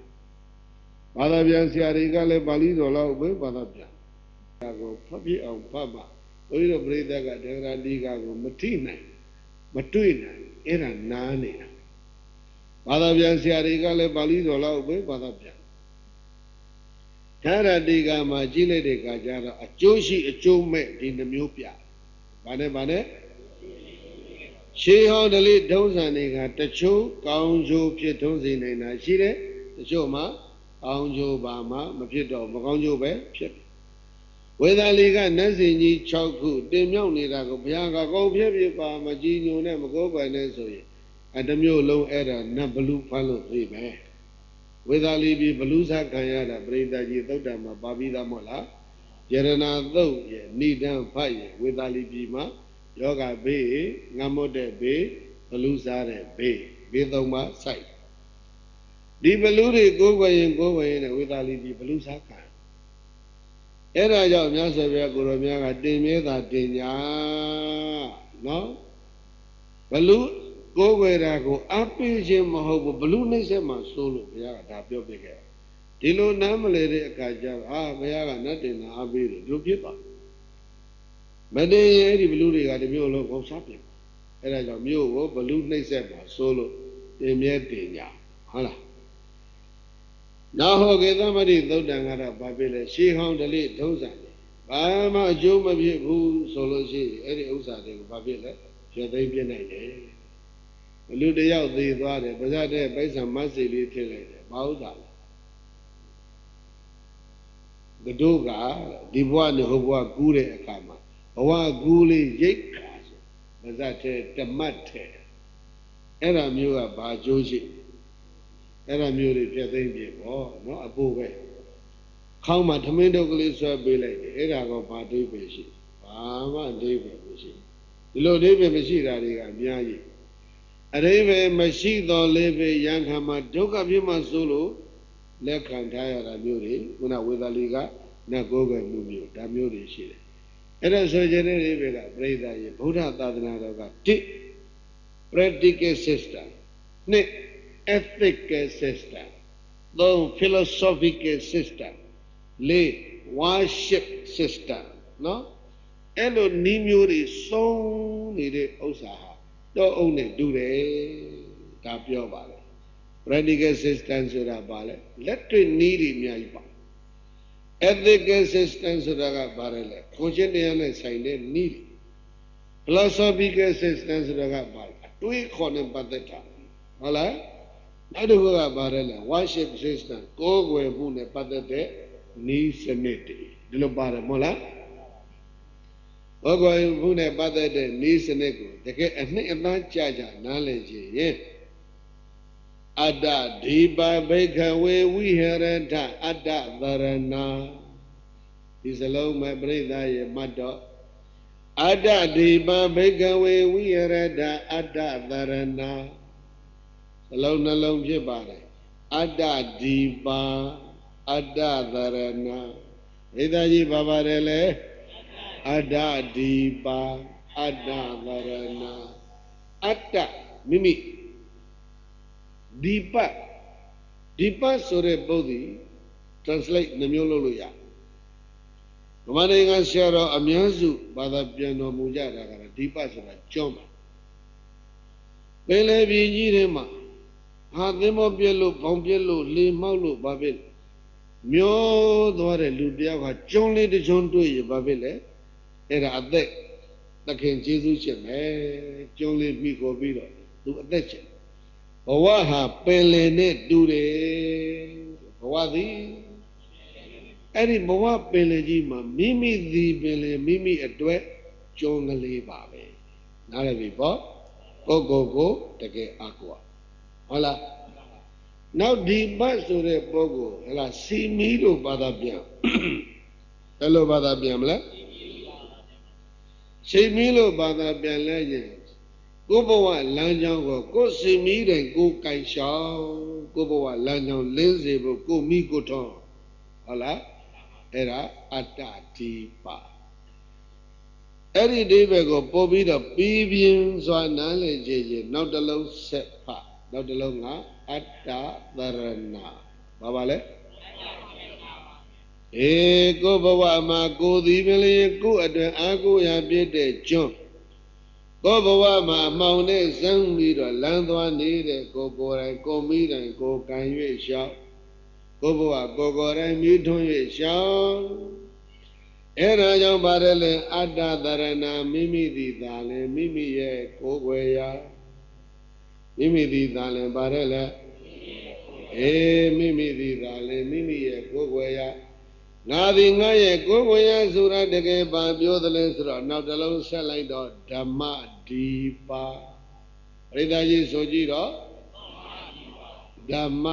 ဘာသာပြန်ဆရာတွေကလည်းပါဠိတော်လောက်ပဲဘာသာပြန်ဒါကိုဖတ်ပြအောင်ဖတ်ပါဘုန်းကြီးတို့ပြိဿကတက္ကရာတိကကိုမထိနိုင်မတွေ့နိုင်အဲ့ဒါနားနေတာဘာသာပြန်ဆရာတွေကလည်းပါဠိတော်လောက်ပဲဘာသာပြန်ဓာရတိကမှာကြီးလိုက်တဲ့အခါကျတော့အကျိုးရှိအကျိုးမဲ့ဒီနှမျိုးပြဘာနဲ့ရှေးဟောင်းဓလေ့ထုံးစံတွေကတချို့ကောင်းကျိုးဖြစ်ထုံးစံနေတာရှိတယ်တချို့မှာကောင်းကျိုးပါမှမဖြစ်တော့မကောင်းကျိုးပဲဖြစ်ဝေဒာလီကနတ်စင်ကြီး6ခုတင်မြောက်နေတာကိုဘုရားကကောင်းဖြစ်ပါမကြည်ညိုနဲ့မကောပိုင်နဲ့ဆိုရင်အတမျိုးလုံးအဲ့ဒါနတ်ဘလူဖမ်းလို့သိပဲဝေဒာလီပြီးဘလူစားခံရတာပရိသတ်ကြီးသုတ်တံမှာပါပြီးသားမဟုတ်လားယရဏသုတ်ရဲ့ဏိဒံဖတ်ရဲ့ဝေဒာလီပြီးမှာယောဂဘေးငတ်မွတ်တဲ့ဘေးဘလူစားတဲ့ဘေးသုံးပါစိုက်ဒီဘလူတွေကိုယ်ွယ်ရင်နဲ့ဝေဒာလီပြီးဘလူစားခံအဲ့ဒါကြောင့်မြတ်စွာဘုရားကိုရောမြတ်ကတင်မြဲတာတင်ညာနော်ဘလူကိုယ်ွယ်တာကိုအပိခြင်းမဟုတ်ဘူးဘလူနှိမ့်ဆက်မှစိုးလို့ဘုရားကဒါပြောပြခဲ့ဒီလိုနားမလဲတဲ့အခါကျတော့ဘုရားကနတ်တင်တာအပိလို့ဒီလိုဖြစ်ပါမတည်ရင်အဲ့ဒီဘလူတွေကတမျိုးလုံးကုန်စားပြင်အဲ့ဒါကြောင့်မြို့ကိုဘလူနှိမ့်ဆက်မှစိုးလို့တင်မြဲတင်ညာဟုတ်လားနောက်ဟောကေသမတိသုတ်တံကတော့ဘာဖြစ်လဲရှေးဟောင်းဓလေ့ထုံးစံတယ်ဘာမှအကျိုးမဖြစ်ဘူးဆိုလို့ရှိရင်အဲ့ဒီဥစ္စာတွေကိုဘာဖြစ်လဲရသိမ့်ပြနိုင်တယ်လူတယောက်သေးသွားတယ်ပါဇတ်တဲ့ပိုက်ဆံမတ်စီလေးထည့်လိုက်တယ်ဘာဥစ္စာလဲကတို့ကဒီဘဝနဲ့ဟိုဘဝကူးတဲ့အခါမှာဘဝကူးလေးရိတ်ခါဆိုပါဇတ်တဲ့တမတ်ထဲအဲ့ဒါမျိုးကဘာကျိုးရှိအဲ့ဒါမျိုးတွေပြသိမ့်ပြေပေါ့နော်အဖို့ပဲခေါင်းမှာထမင်းတုပ်ကလေးဆွဲပေးလိုက်တယ်အဲ့ဒါကဘာဒိဗ္ဗေရှိဘာမှဒိဗ္ဗေမရှိဒီလိုဒိဗ္ဗေမရှိတာတွေကအများကြီးအရိဗေမရှိတော်လေးပဲယံခံမှာဒုက္ခဖြစ်မှဆိုလို့လက်ခံထားရတာမျိုးတွေခုနဝေဒလီကနတ်ကိုယ်ကမှုမျိုးဒါမျိုးတွေရှိတယ်အဲ့ဒါဆိုကြတဲ့အိဗေကပြိဿရေဗုဒ္ဓသာသနာတော်က1 practical system 2 ethical system 3 philosophical system 4 worship system နော်အဲ့လိုနီးမျိုးတွေစုံနေတဲ့ဥစ္စာဟာတော့အုံနဲ့တူတယ်ဒါပြောပါလေ practical system ဆိုတာပါလေလက်တွေ့နီးတွေအများကြီးပါ ethical system ဆိုတာကဘာလဲကိုရှင်းတရားနဲ့ဆိုင်တဲ့နီး philosophical system ဆိုတာကဘာလဲတွေးခေါ်နေပတ်သက်တာဟုတ်လားအဲ့ဒီကဘာလဲ worship system ကိုယ်ွယ်မှုနဲ့ပတ်သက်တဲ့နီးစနစ်တွေဒီလိုပါတယ်မဟုတ်လားဘောကွယ်မှုနဲ့ပတ်သက်တဲ့နီးစနစ်ကိုတကယ်အနှစ်အသားကြနားလည်ခြင်းရင်အတ္တဒီပဘိခဝေဝိဟရထအတ္တသရဏဒီစလုံးမဲ့ပြိဿရဲ့မှတ်တော့အတ္တဒီပဘိခဝေဝိဟရထအတ္တသရဏစလုံးနှလုံးဖြစ်ပါတယ်အတ္တဒီပအတ္တသရဏဣဒာကြီးဘာပါတယ်လဲအတ္တဒီပါအတ္တသရဏအတ္တမိမိဒီပတ်ဆိုတဲ့ပုဒ်ဒီ translate နှမျိုးလုပ်လို့ရဗမာနိုင်ငံဆရာတော်အများစုဘာသာပြန်တော်မူကြတာကဒီပတ်ဆိုတာကျွန်းပါပင်လေပြည်ကြီးထဲမှာဟာသင်္ဘောပြက်လို့ဘောင်ပြက်လို့လေမှောက်လို့ဘာဖြစ်မျောသွားတဲ့လူတယောက်ကကျွန်းလေးတစ်ကျွန်းတွေ့ရဘာဖြစ်လဲအဲ့ဒါအသက်သခင်ကျေးဇူးရှင်မယ်ကျွန်းလေးပြီးခေါ်ပြီးတော့သူအသက်ရှင်ဘဝဟာပင်လယ်နဲ့တူတယ်ဘဝသည်အဲ့ဒီဘဝပင်လယ်ကြီးမှာမိမိသည်ပင်လယ်မိမိအတွက်ကျွန်းကလေးပါပဲနားလည်ပြီပေါ့ကိုတကယ်အားကိုးဟုတ်လားနောက်ဒီပတ်ဆိုတဲ့ပုဂ္ဂိုလ်ဟဲ့လားစီမီလို့ဘာသာပြန်ဘယ်လိုဘာသာပြန်မလဲစီမီလို့ဘာသာပြန်လဲရင်ကိုဘဝလမ်းကြောင်းကိုစီမီတိုင်းကိုကင်ရှောင်းကိုဘဝလမ်းကြောင်းလင်းစေဖို့ကိုမိကိုထောင်းဟုတ်လားအဲ့ဒါအတ္တဒီပ အဲ့ဒီအိဗယ်ကိုပို့ပြီးတော့ပြီးပြင်းစွာနားလည်ကြည်နောက်တစ်လုံးဆက်ဖနောက်တစ်လုံးကအတ္တသရဏဘာပါလဲကိုဘဝမှာကိုသည်ပင်လေကိုအတွင်အာကိုရာပြည့်တဲ့ကျွန်းကိုဘဝမှာအမှောင်နဲ့ဇန်းပြီးတော့လမ်းသွားနေတဲ့ကိုယ်တိုင်ကိုမိတိုင်ကိုကံ၍ရှောက်ကိုဘဝကိုယ်တိုင်မိထွန်း၍ရှောက်အဲ့ဒါကြောင့်ပါတယ်လေအတ္တသရဏမိမိသည်သာလေမိမိရဲ့ကိုယ်ွယ်ရာမိမိသည်သာလေပါတယ်လေမိမိသည်သာလေမိမိရဲ့ကိုယ်ွယ်ရာငါသည်ငါရဲ့ကိုယ်ကိုယ်ရဆိုတာတကယ်ပါပြောသလဲဆိုတော့နောက်တစ်လုံးဆက်လိုက်တော့ဓမ္မဒီပါပရိသတ်ကြီးဆိုကြည့်တော့ဓမ္မ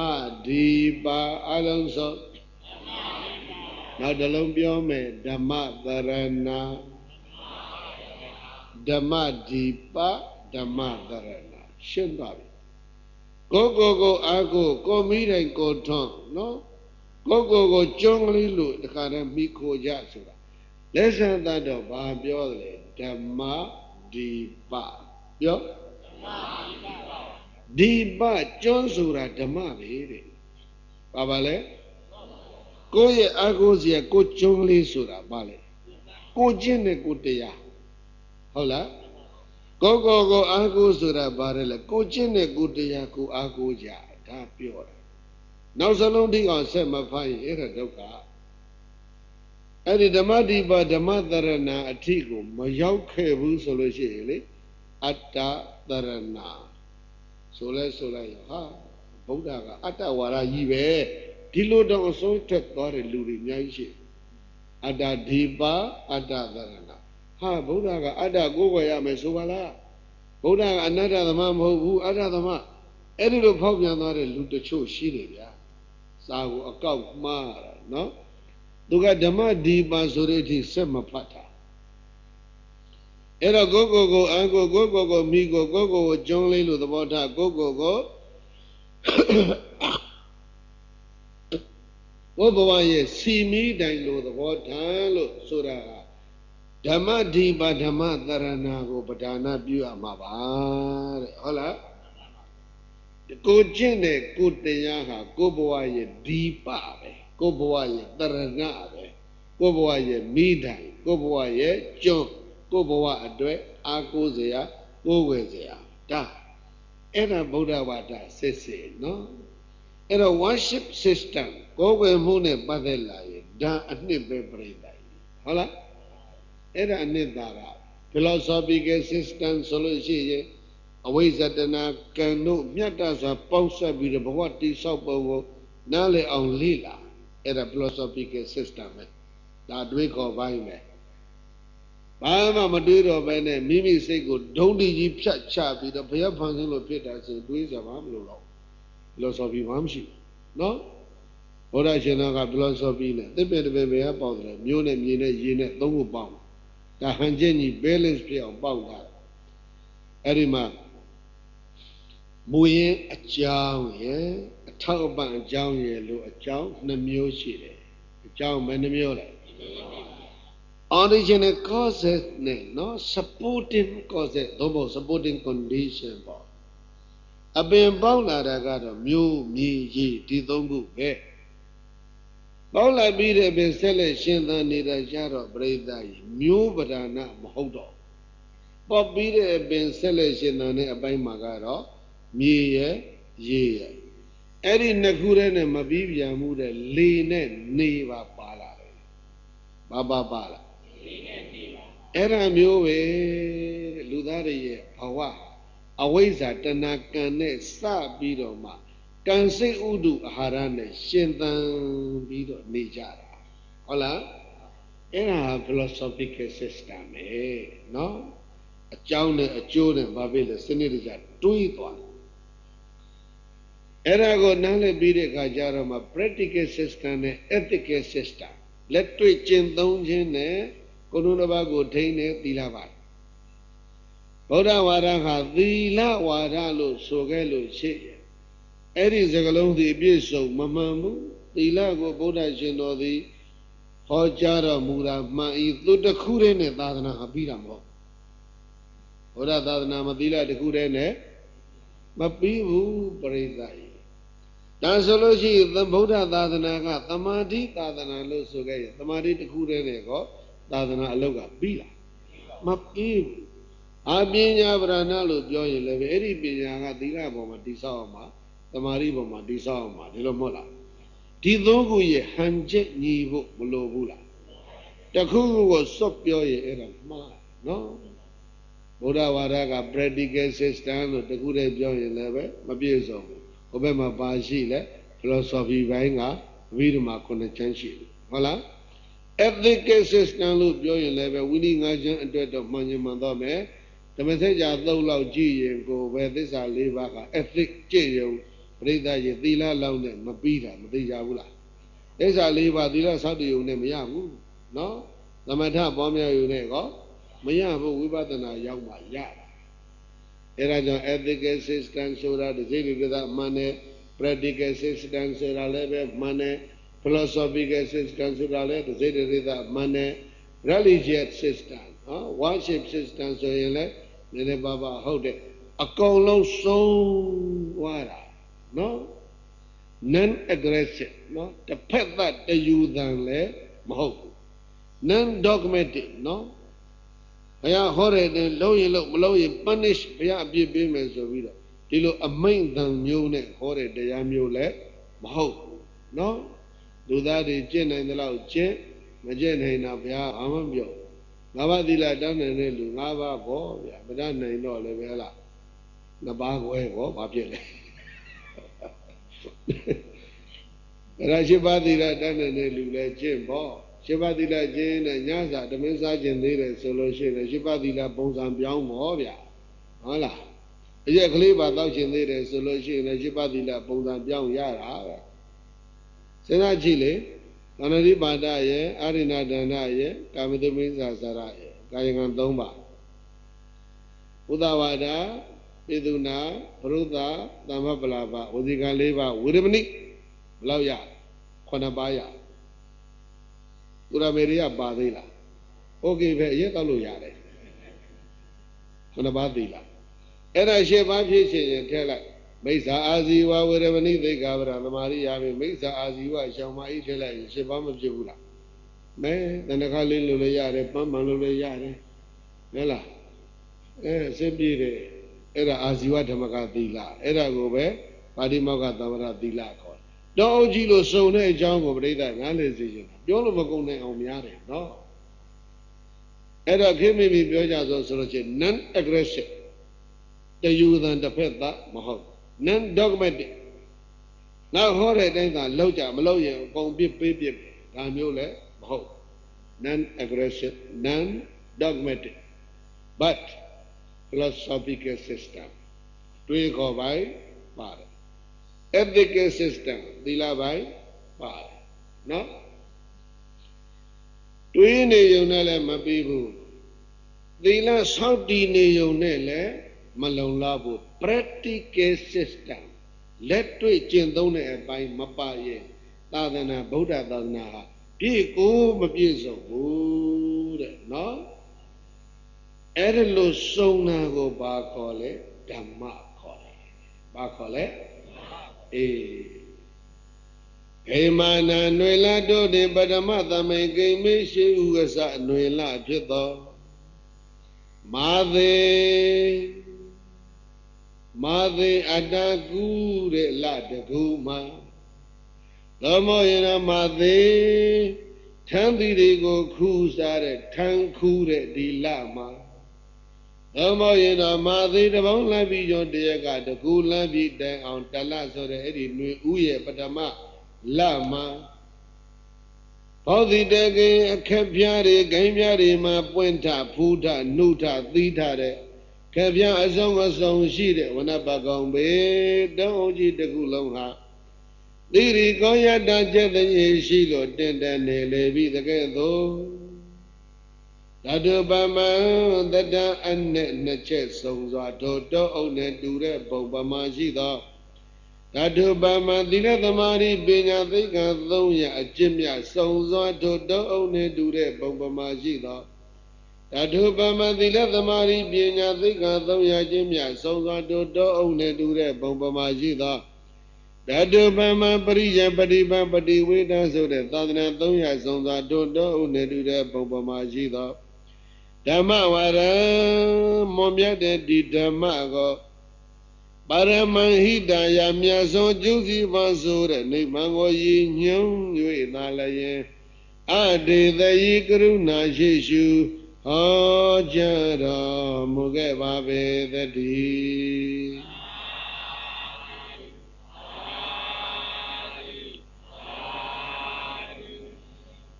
ဒီပါအလုံးစုံနောက်တစ်လုံးပြောမယ်ဓမ္မသရဏဓမ္မဒီပါဓမ္မသရဏရှင်းပါပြီကိုအာကိုမိတိုင်ကိုထွန်းနော်ကိုကျွန်းကလေးလို့တခါတည်းမိခိုကြဆိုတာလက်ဆံသတ်တော့ဘာပြောလဲဓမ္မဒီပပြောဒီပကျွန်းဆိုတာဓမ္မပဲတဲ့ပါလဲကိုရဲ့အာကိုစီကိုကျွန်းကလေးဆိုတာပါလဲကိုကျင့်တဲ့ကိုတရားဟုတ်လားကိုအာကိုဆိုတာဘာလဲကိုကျင့်တဲ့ကိုတရားကိုအာကိုကြဒါပြောတာနောက်စလုံးဒီအောင်ဆက်မဖိုင်းအဲ့ဒါဒုက္ခအဲ့ဒီဓမ္မဒီပါဓမ္မသရဏအထိကိုမရောက်ခဲ့ဘူးဆိုလို့ရှိရင်လေအတ္တသရဏဆိုလိုက်ဟာဗုဒ္ဓကအတ္တဝါဒကြီးပဲဒီလိုတော့အဆုံးထွက်သွားတဲ့လူတွေအများကြီးရှိအတ္တဒီပါအတ္တသရဏဟာဗုဒ္ဓကအတ္တကိုယ်ွယ်ရမယ်ဆိုပါလားဗုဒ္ဓကအနတ္တသမမဟုတ်ဘူးအတ္တသမအဲ့ဒီလိုဖောက်ပြန်သွားတဲ့လူတချို့ရှိတယ်ဗျာစာကိုအကောက်မှားတာနော်သူကဓမ္မဒီပါဆိုတဲ့အထိစက်မဖတ်တာအဲ့တော့ကိုအာကိုမိကိုကျုံးလေးလို့သဘောထားကိုဘဝရဲ့စီမီတိုင်လို့သဘောထားလို့ဆိုတာဓမ္မဒီပါဓမ္မသရဏကိုပဒါနပြုရမှာပါတဲ့ဟုတ်လားကိုကျင့်တဲ့ကိုတရားဟာကိုဘဝရဲ့ဒီပပဲကိုဘဝရဲ့တရဏပဲကိုဘဝရဲ့မိတိုင်ကိုဘဝရဲ့ကျွန်းကိုဘဝအတွက်အာကိုးစရာကိုးဝယ်စရာဒါအဲ့ဒါဗုဒ္ဓဘာသာစစ်စစ်နော်အဲ့တော့ worship system ကိုးဝယ်မှုနဲ့ပတ်သက်လာရင်ဒါအနှစ်ပဲပြိတ္တာဟုတ်လားအဲ့ဒါအနှစ်သာရ philosophical system ဆိုလို့ရှိရင်အဝိဇ္ဇတနာကံတို့မြတ်တစွာပေါင်းဆက်ပြီးတော့ဘဝတိဆောက်ပုံကိုနားလည်အောင်လေ့လာအဲ့ဒါ philosophical system ပဲဒါတွေးခေါ်ပိုင်းပဲဘာမှမတွေးတော့ပဲနဲ့မိမိစိတ်ကိုဒုံးတိကြီးဖြတ်ချပြီးတော့ဘုရားဖန်ဆင်းလို့ဖြစ်တာဆိုတွေးစရာမလိုတော့ philosophy မှမရှိဘူးနော်ဘုရားရှင်တော်က philosophy နဲ့သစ်ပင်တစ်ပင်ပဲပေါက်တယ်မျိုးနဲ့မြေနဲ့ရေနဲ့သုံးခုပေါက်ဒါဟန်ချက်ကြီး balance ဖြစ်အောင်ပေါက်တာအဲ့ဒီမှာမူရင်းအကြောင်းရယ်အထောက်အပံ့အကြောင်းရယ်လို့အကြောင်း2မျိုးရှိတယ်အကြောင်းဘယ်နှမျိုးလဲ original causes နဲ့နော် supporting causes သို့မဟုတ် supporting condition ပေါ့အပင်ပေါက်လာတာကတော့မျိုးမြေရေဒီ3ခုပဲပေါက်လာပြီးတဲ့ပင်ဆက်လက်ရှင်သန်နေတာကြတော့ပြိဿကြီးမျိုးပဒနာမဟုတ်တော့ပေါက်ပြီးတဲ့ပင်ဆက်လက်ရှင်သန်တဲ့အပိုင်းမှာကတော့မြေရရေရအဲ့ဒီနှစ်ခုတည်းနဲ့မပြီးပြန်မှုတဲ့လေနဲ့နေပါလာတယ်ဘာပါလာလေနဲ့နေပါအဲ့ဒါမျိုးပဲလူသားတွေရဲ့ဘဝအဝိဇ္ဇာတဏကံနဲ့စပြီးတော့မှကံစိတ်ဥဒုအာဟာရနဲ့ရှင်သန်ပြီးတော့နေကြတာဟုတ်လားအဲ့ဒါ philosophical system ပဲเนาะအကြောင်းနဲ့အကျိုးနဲ့ဘာဖြစ်လဲစနစ်တကျတွေးသွားအဲ့ဒါကိုနားလည်ပြီးတဲ့အခါကျတော့မှ practical system နဲ့ ethical system လက်တွေ့ကျင့်သုံးခြင်းနဲ့ကိုယ်တို့တစ်ပါးကိုထိန်းတဲ့သီလပါဗုဒ္ဓဝါဒဟာသီလဝါဒလို့ဆိုခဲ့လို့ရှိရင်အဲ့ဒီစကားလုံးဒီအပြည့်စုံမမှန်ဘူးသီလကိုဗုဒ္ဓရှင်တော်သည်ဟ ဟောကြားတော်မူတာမှန်ဤသူတခုတည်းနဲ့သာသနာဟာပြီးတာမဟုတ်ဘုရားသာသနာမသီလတခုတည်းနဲ့မပြီးဘူးပရိသတ်ကြီးဒါဆိုလို့ရှိရင်ဗုဒ္ဓသာသနာကသမာဓိသာသနာလို့ဆိုခဲ့ရင်သမာဓိတခုတည်းနဲ့ကောသာသနာအလုပ်ကပြီးလားမပြီးဘူးအပညာပရဏလို့ပြောရင်လည်းအဲ့ဒီပညာကသီလပေါ်မှာတည်ဆောက်အောင်မှာသမာဓိပေါ်မှာတည်ဆောက်အောင်မှာဒီလိုမဟုတ်လားဒီသုံးခုရဲ့ဟန်ချက်ညီဖို့မလိုဘူးလားတခုခုကိုစွတ်ပြောရင်အဲ့ဒါမှားနော်ဘုရားဝါဒက practical system လို့တခုတည်းပြောရင်လည်းပဲမပြည့်စုံဘူးဟိုဘက်မှာပါရှိလဲ philosophy ဘိုင်းကဝိဓမ္မာ9ချမ်းရှိတယ်ဟုတ်လား ethical system လို့ပြောရင်လည်းပဲဝိနည်း၅ချမ်းအတွက်တော့မှန်ရင်မှန်တော့မယ်ဓမ္မစကြာ၃လောက်ကြည့်ရင်ကိုပဲသစ္စာ၄ပါးက ethic ကြည့်ရုံပရိသတ်ရေသီလလောက်နဲ့မပြီးတာမသိကြဘူးလားသစ္စာ၄ပါးသီလစောင့်တည်ုံနဲ့မရဘူးနော်သမထပွားများယူနဲ့ကောမရဘူးဝိပဿနာရောက်မှရတာအဲဒါကြောင့် ethical system ဆိုတာဒီစိတ်တွေကအမှန်နဲ့ practical system ဆိုတာလည်းပဲမှန်နဲ့ philosophical system ဆိုတာလည်းဒီစိတ်တွေကအမှန်နဲ့ religious system နော် worship system ဆိုရင်လည်းနည်းနည်းပါးပါးဟုတ်တယ်အကုန်လုံးဆုံးသွားတာနော် non aggressive နော်တစ်ဖက်သက်တယူသံလည်းမဟုတ်ဘူး non dogmatic နော်ဘုရားဟောတဲ့လုံးရင်လုံးမလုံးရင် punish ဘုရားအပြစ်ပေးမယ်ဆိုပြီးတော့ဒီလိုအမိန့်သံမျိုးနဲ့ဟောတဲ့တရားမျိုးလည်းမဟုတ်ဘူးနော်လူသားတွေကျင့်နိုင်သလောက်ကျင့်မကျင့်နိုင်တာဘုရားအာမပြောငါးပါးသီလတောင်းနိုင်တဲ့လူ၅ပါးပေါ့ဗျာမတတ်နိုင်တော့လည်းပဲလားနှစ်ပါးခွဲပေါ့ဘာဖြစ်လဲအဲ့ဒါ၈ပါးသီလတောင်းနိုင်တဲ့လူလည်းကျင့်ပေါ့၈ပါးသီလကျင့်တဲ့ညစာဓမင်းစားခြင်းသေးတယ်ဆိုလို့ရှိရင်၈ပါးသီလပုံစံပြောင်းပေါ့ဗျာဟုတ်လားအရက်ကလေးပါတောက်ခြင်းသေးတယ်ဆိုလို့ရှိရင်၈ပါးသီလပုံစံပြောင်းရတာပဲစဉ်းစားကြည့်လေသန္တိပါဒရဲ့အာရိဏဒါနရဲ့ကာမတုမိစ္ဆာစာရရဲ့ကာယကံ၃ပါးဥဒဝါဒပိသုနာဘရုဒ္ဓသမ္မပလာပဝစီကံ၄ပါးဝိရမဏိဘလောက်ရ9ပါးရသူရမေရိယပါသေးလားโอเคပဲအရက်တောက်လို့ရတယ်9ပါးသေးလားအဲ့ဒါ10ပါးဖြစ်ရှင်ရင်ထည့်လိုက်မိစ္ဆာအာဇီဝဝေရမဏိသိက္ခာပဒသမာရိယာပြီမိစ္ဆာအာဇီဝရှောင်မအိထည့်လိုက်ရင်10ပါးမဖြစ်ဘူးလားမဲတဏ္ဍခါလေးလို့လည်းရတယ်ပန်းပန်လို့လည်းရတယ်ဟုတ်လားအစစ်ပြေးတယ်အဲ့ဒါအာဇီဝဓမ္မကသီလအဲ့ဒါကိုပဲပါတိမောက္ခသံဝရသီလခေါ်တောအုပ်ကြီးလို့စုံတဲ့အကြောင်းကိုပြိဿနားလည်စေချင်တာပြောလို့မကုန်နိုင်အောင်များတယ်နော်အဲ့တော့ခေမိမိပြောကြဆိုလို့ချင်း non aggressive တယူသံတစ်ဖက်သားမဟုတ် non dogmatic နောက်ဟောတဲ့အတိုင်းသာလောက်ကြမလောက်ရင်ပုံပြစ်ပေးပြစ်ဒါမျိုးလည်းမဟုတ် non aggressive non dogmatic but philosophical system တွေးခေါ်ပိုင်းပါတယ် ethical system သီလပိုင်းပါတယ်နော်တွေးနေုံနဲ့လည်းမပြီးဘူးသီလစောင့်တည်နေုံနဲ့လည်းမလုံလောက်ဘူး practical system လက်တွေ့ကျင့်သုံးတဲ့အပိုင်းမပါရင်သာသနာဗုဒ္ဓသာသနာဟာပြည့်ကိုမပြည့်စုံဘူးတဲ့နော်အဲ့ဒါလို့စုံနာကိုဘာခေါ်လဲဓမ္မခေါ်တယ်ဘာခေါ်လဲအေးဂိမာနຫນွေလာတို့တင်ပထမသမိန်ဂိမေရှိဥကစຫນွေလာဖြစ်သောမာသေးအတ္တကူတဲ့လတကူမှာသောမောယနာမာသေးထမ်းသီတွေကိုခူးစားတဲ့ထမ်းခူးတဲ့ဒီလမှာသောမောယနာမာသေးတပေါင်းလမ်းပြီးကျော်တရကတကူလမ်းပြီးတိုင်အောင်တလဆိုတဲ့အဲ့ဒီຫນွေဥရဲ့ပထမလမှာဘောဓိတကေအခက်ပြားတွေဂိမ်းပြားတွေမှာပွင့်ထဖူးထနှုထသီးထတဲ့ခက်ပြားအစုံရှိတဲ့ဝနပကောင်ဘေတောင်းအောင်ကြီးတကူလုံးဟာသီရိကောယတကျက်တည်းရှိလို့တင်တန်နေလေပြီတကဲ့သို့ဓာတုပမံတတံအနဲ့နှစ်ချက်စုံစွာတို့တောအုပ်နဲ့တူတဲ့ပုံပမာရှိသော Dadu Bama Dina Tamari Binya Thika Thoya Ajimya Sonza Toto One Dure Bombama Jida Dadu Bama Dina Tamari Binya Thika Thoya Jimya Sonza Toto One Dure Bombama Jida Dadu Bama Pariya Padiba Padi Veda Sode Tadana Thoya Sonza Toto One Dure Bombama Jida Dhamma Vara Momya De Dhamma Go Paramahita Yamyaso Jusi Vasura Nimango Yin Yui Nalaye Adi the Yikruna Shishu Hojara Muge Babe the D.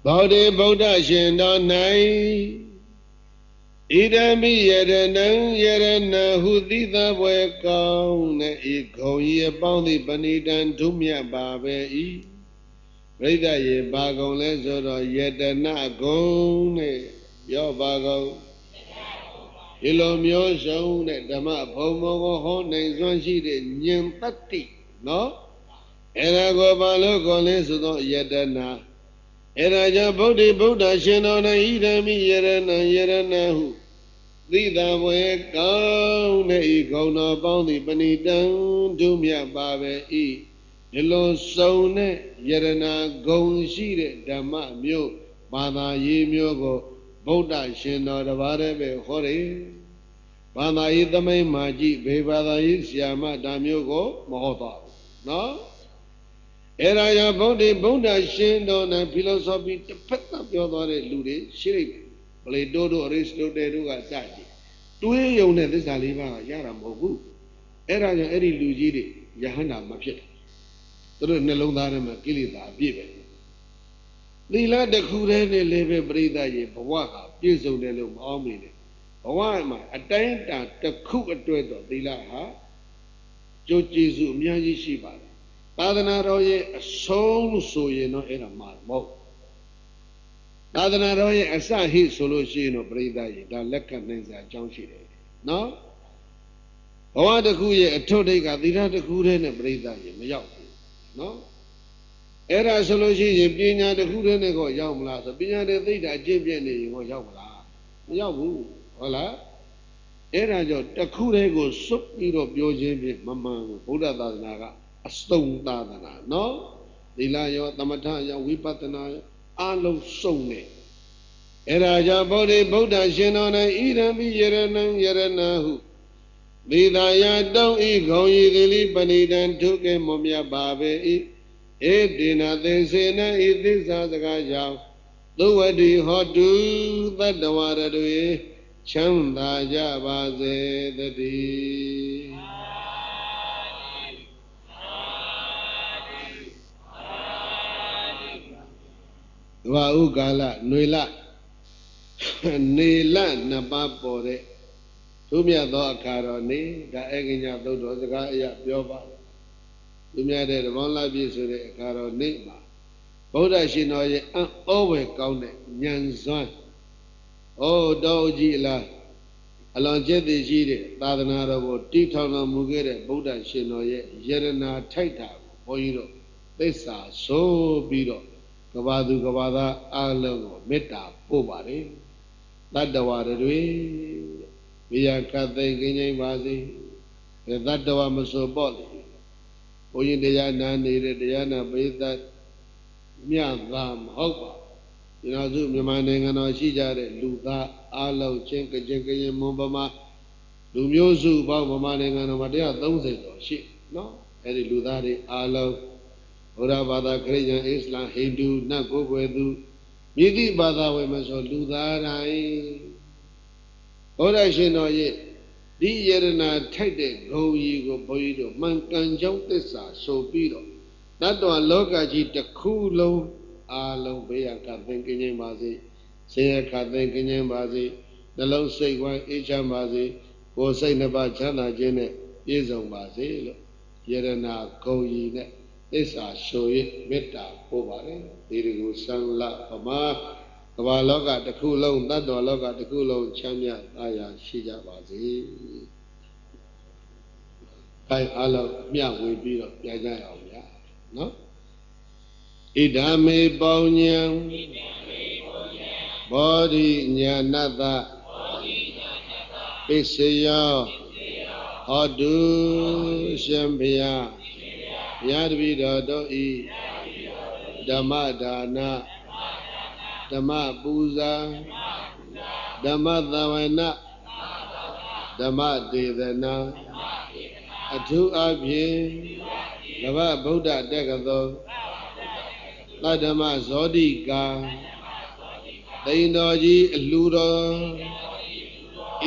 Bodhi Buddha Shindo Nai Idami Yerana Hudita Wekong Ikoyi upon the Banidan Tumia Babe Rida Ye Bagon Lesoro Yetana Gone Yo Bago Ilomio Shone Dama Pomo Hone Zwanshi Nyan Tati No Era Gobalo Goleso Yetana Era Bodhi Buddha Shinona Idami Yerana Hu Theta Wekong Ikona upon the Banidan Tumia Babe Hello Sone Yerana Gonshi Dama Myo Bana Ye Myogo Buddha Shino the Varebe Hore Bana Idame Maji Bevada Yama Damyogo Mohota No Era Bodhi Buddha Shindo and philosophy to put up your Ludi Shiri Play Dodo Aristotle Sadi Do you own this Aliva Yara Mogu Era Eri Lugidi Yahana Mapit Nelondarama Kilida Bibe Lila de Kurene Leve Brida Ye Bawaka Piso de Lum Omni Bawama a time that the cook at Twedo Dila Ha Jojizu Miyaji Shiba Tadana Roye a soul so ye no era marmo Tadana Roye a sa his solution of Brida Ye da Leka Nenza Johnshi No Bawada Kuye a Todeka Dina de Kurene Brida Ye Mayao No Era solution Pina the Kurenego Yamla, the Pina de Theta Jibian or Yamla. Yabu, Hola Era the Kurego soup eat of your Jimmy, Mamma, Buddha Naga, a stone Dadana. No? The Layo, Tamataya, Wipatana, Alo Sone. Era Jabode, Buddha Shenona, Idami Yerana who. Vidaya don't eat go easily, Banidan took a Momia Babe. Dina they say na this as a guy. Do what do you hot do that the water do ye? Chanda Javaze the D. Vaugala, Nuila Nila Nabapore. Tumia do caroni, the Egina do the guy, Yoba. Tumia de one life is a caroni. Boda Shinoye always counted Nyanzan. Oh, Dojila along Jetty Gide, Tadanaro, Titana Mugere, Boda Shinoye, Yerena Taita, Boiro. This are so beetle. Kavadu Kavada, Alo, Meta, Pobari. That the water we are Kathay Vazi, that the one was so body. Oyin Diana needed Diana breathe that Miazam Hopa. You know, Zoom, your man and Shija, Luda, Alo, Chenka, Jenka, Mombama, Lumiosu, Bama, and Madia, those are shit. No, Eddie Ludari, Alo, Urabada, Christian, Islam, Hindu, Nago, Vedu, Midi Bada, women, so Ludari. Ora Shinoye. The Yerena Tide, go ye go boido, Mankan Jotessa, so beedo. That one logaji the cool alo bear can think in Mazi, say a can think in Mazi, the low say one each Mazi, or say about Chana Jene, is on Mazi, Yerena go ye net. This are show it, Meta, Pobare, Dirigo Sang La Pama. Loga the cool that do loga the cool Chanya Aya Shija Bazi ခိုင်အားလုံးမျှဝေပြီးတော့ပြကြရအောင်ဗျာနော်ဣဒာမေပေါညံဘောဓိညာဏတ္တပိစေယောဟောတုရှင်ဘုရားဘုရားတပည့်တော်တို့ဤဓမ္မဒါနဓမ္မပူဇာဓမ္မသဝနဓမ္မဒေသနာအထူးအဖြင့်ကမ္ဘာဗုဒ္ဓတက္ကသိုလ်သတ္တမဇောတိကာတိန်တော်ကြီးအလှူတော်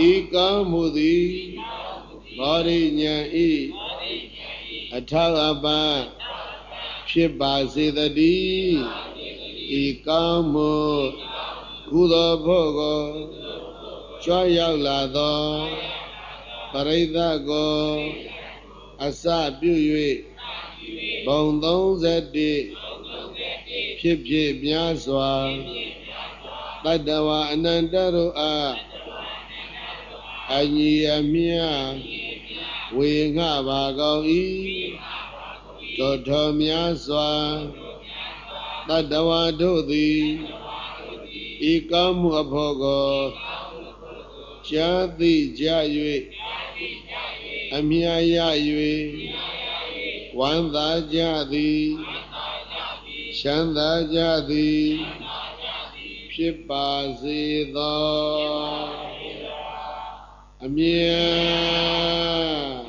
ဤကောင်းမှုသည်ဘောဓိညာဤအထောက်အပံ့ဖြစ်ပါစေတည်းဤကောင်းမှုကုသိုလ်ဖို့ကိုကြွရောက်လာသောပရိသတ်ကိုအစပြု၍ဘုံ31ဖြစ်ဖြစ်များစွာတတ္တဝအနန္တတို့အားအညီအမျှဝေငှပါကုန်၏တောထောများစွာတတ္တဝတို့သည်ဤကောင်းမှုအဖို့ကိုကြားသိကြ၍အမြတ်ရ၍ဝမ်းသာကြသည်ချမ်းသာကြသည်ဖြစ်ပါစေသောအမြတ်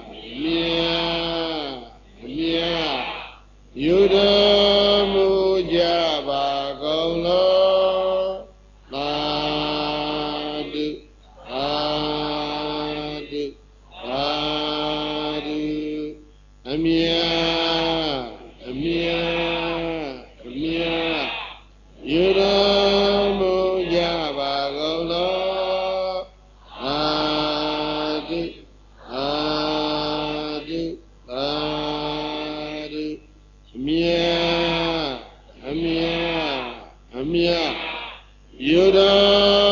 ယူတော်မူကြပါကုန်လောသာဓုသာဓုသာဓုအမြတ်ယူတော်မူကြပါကုန်လောသာဓုသာဓုသာဓုအမြတ်ယူတော်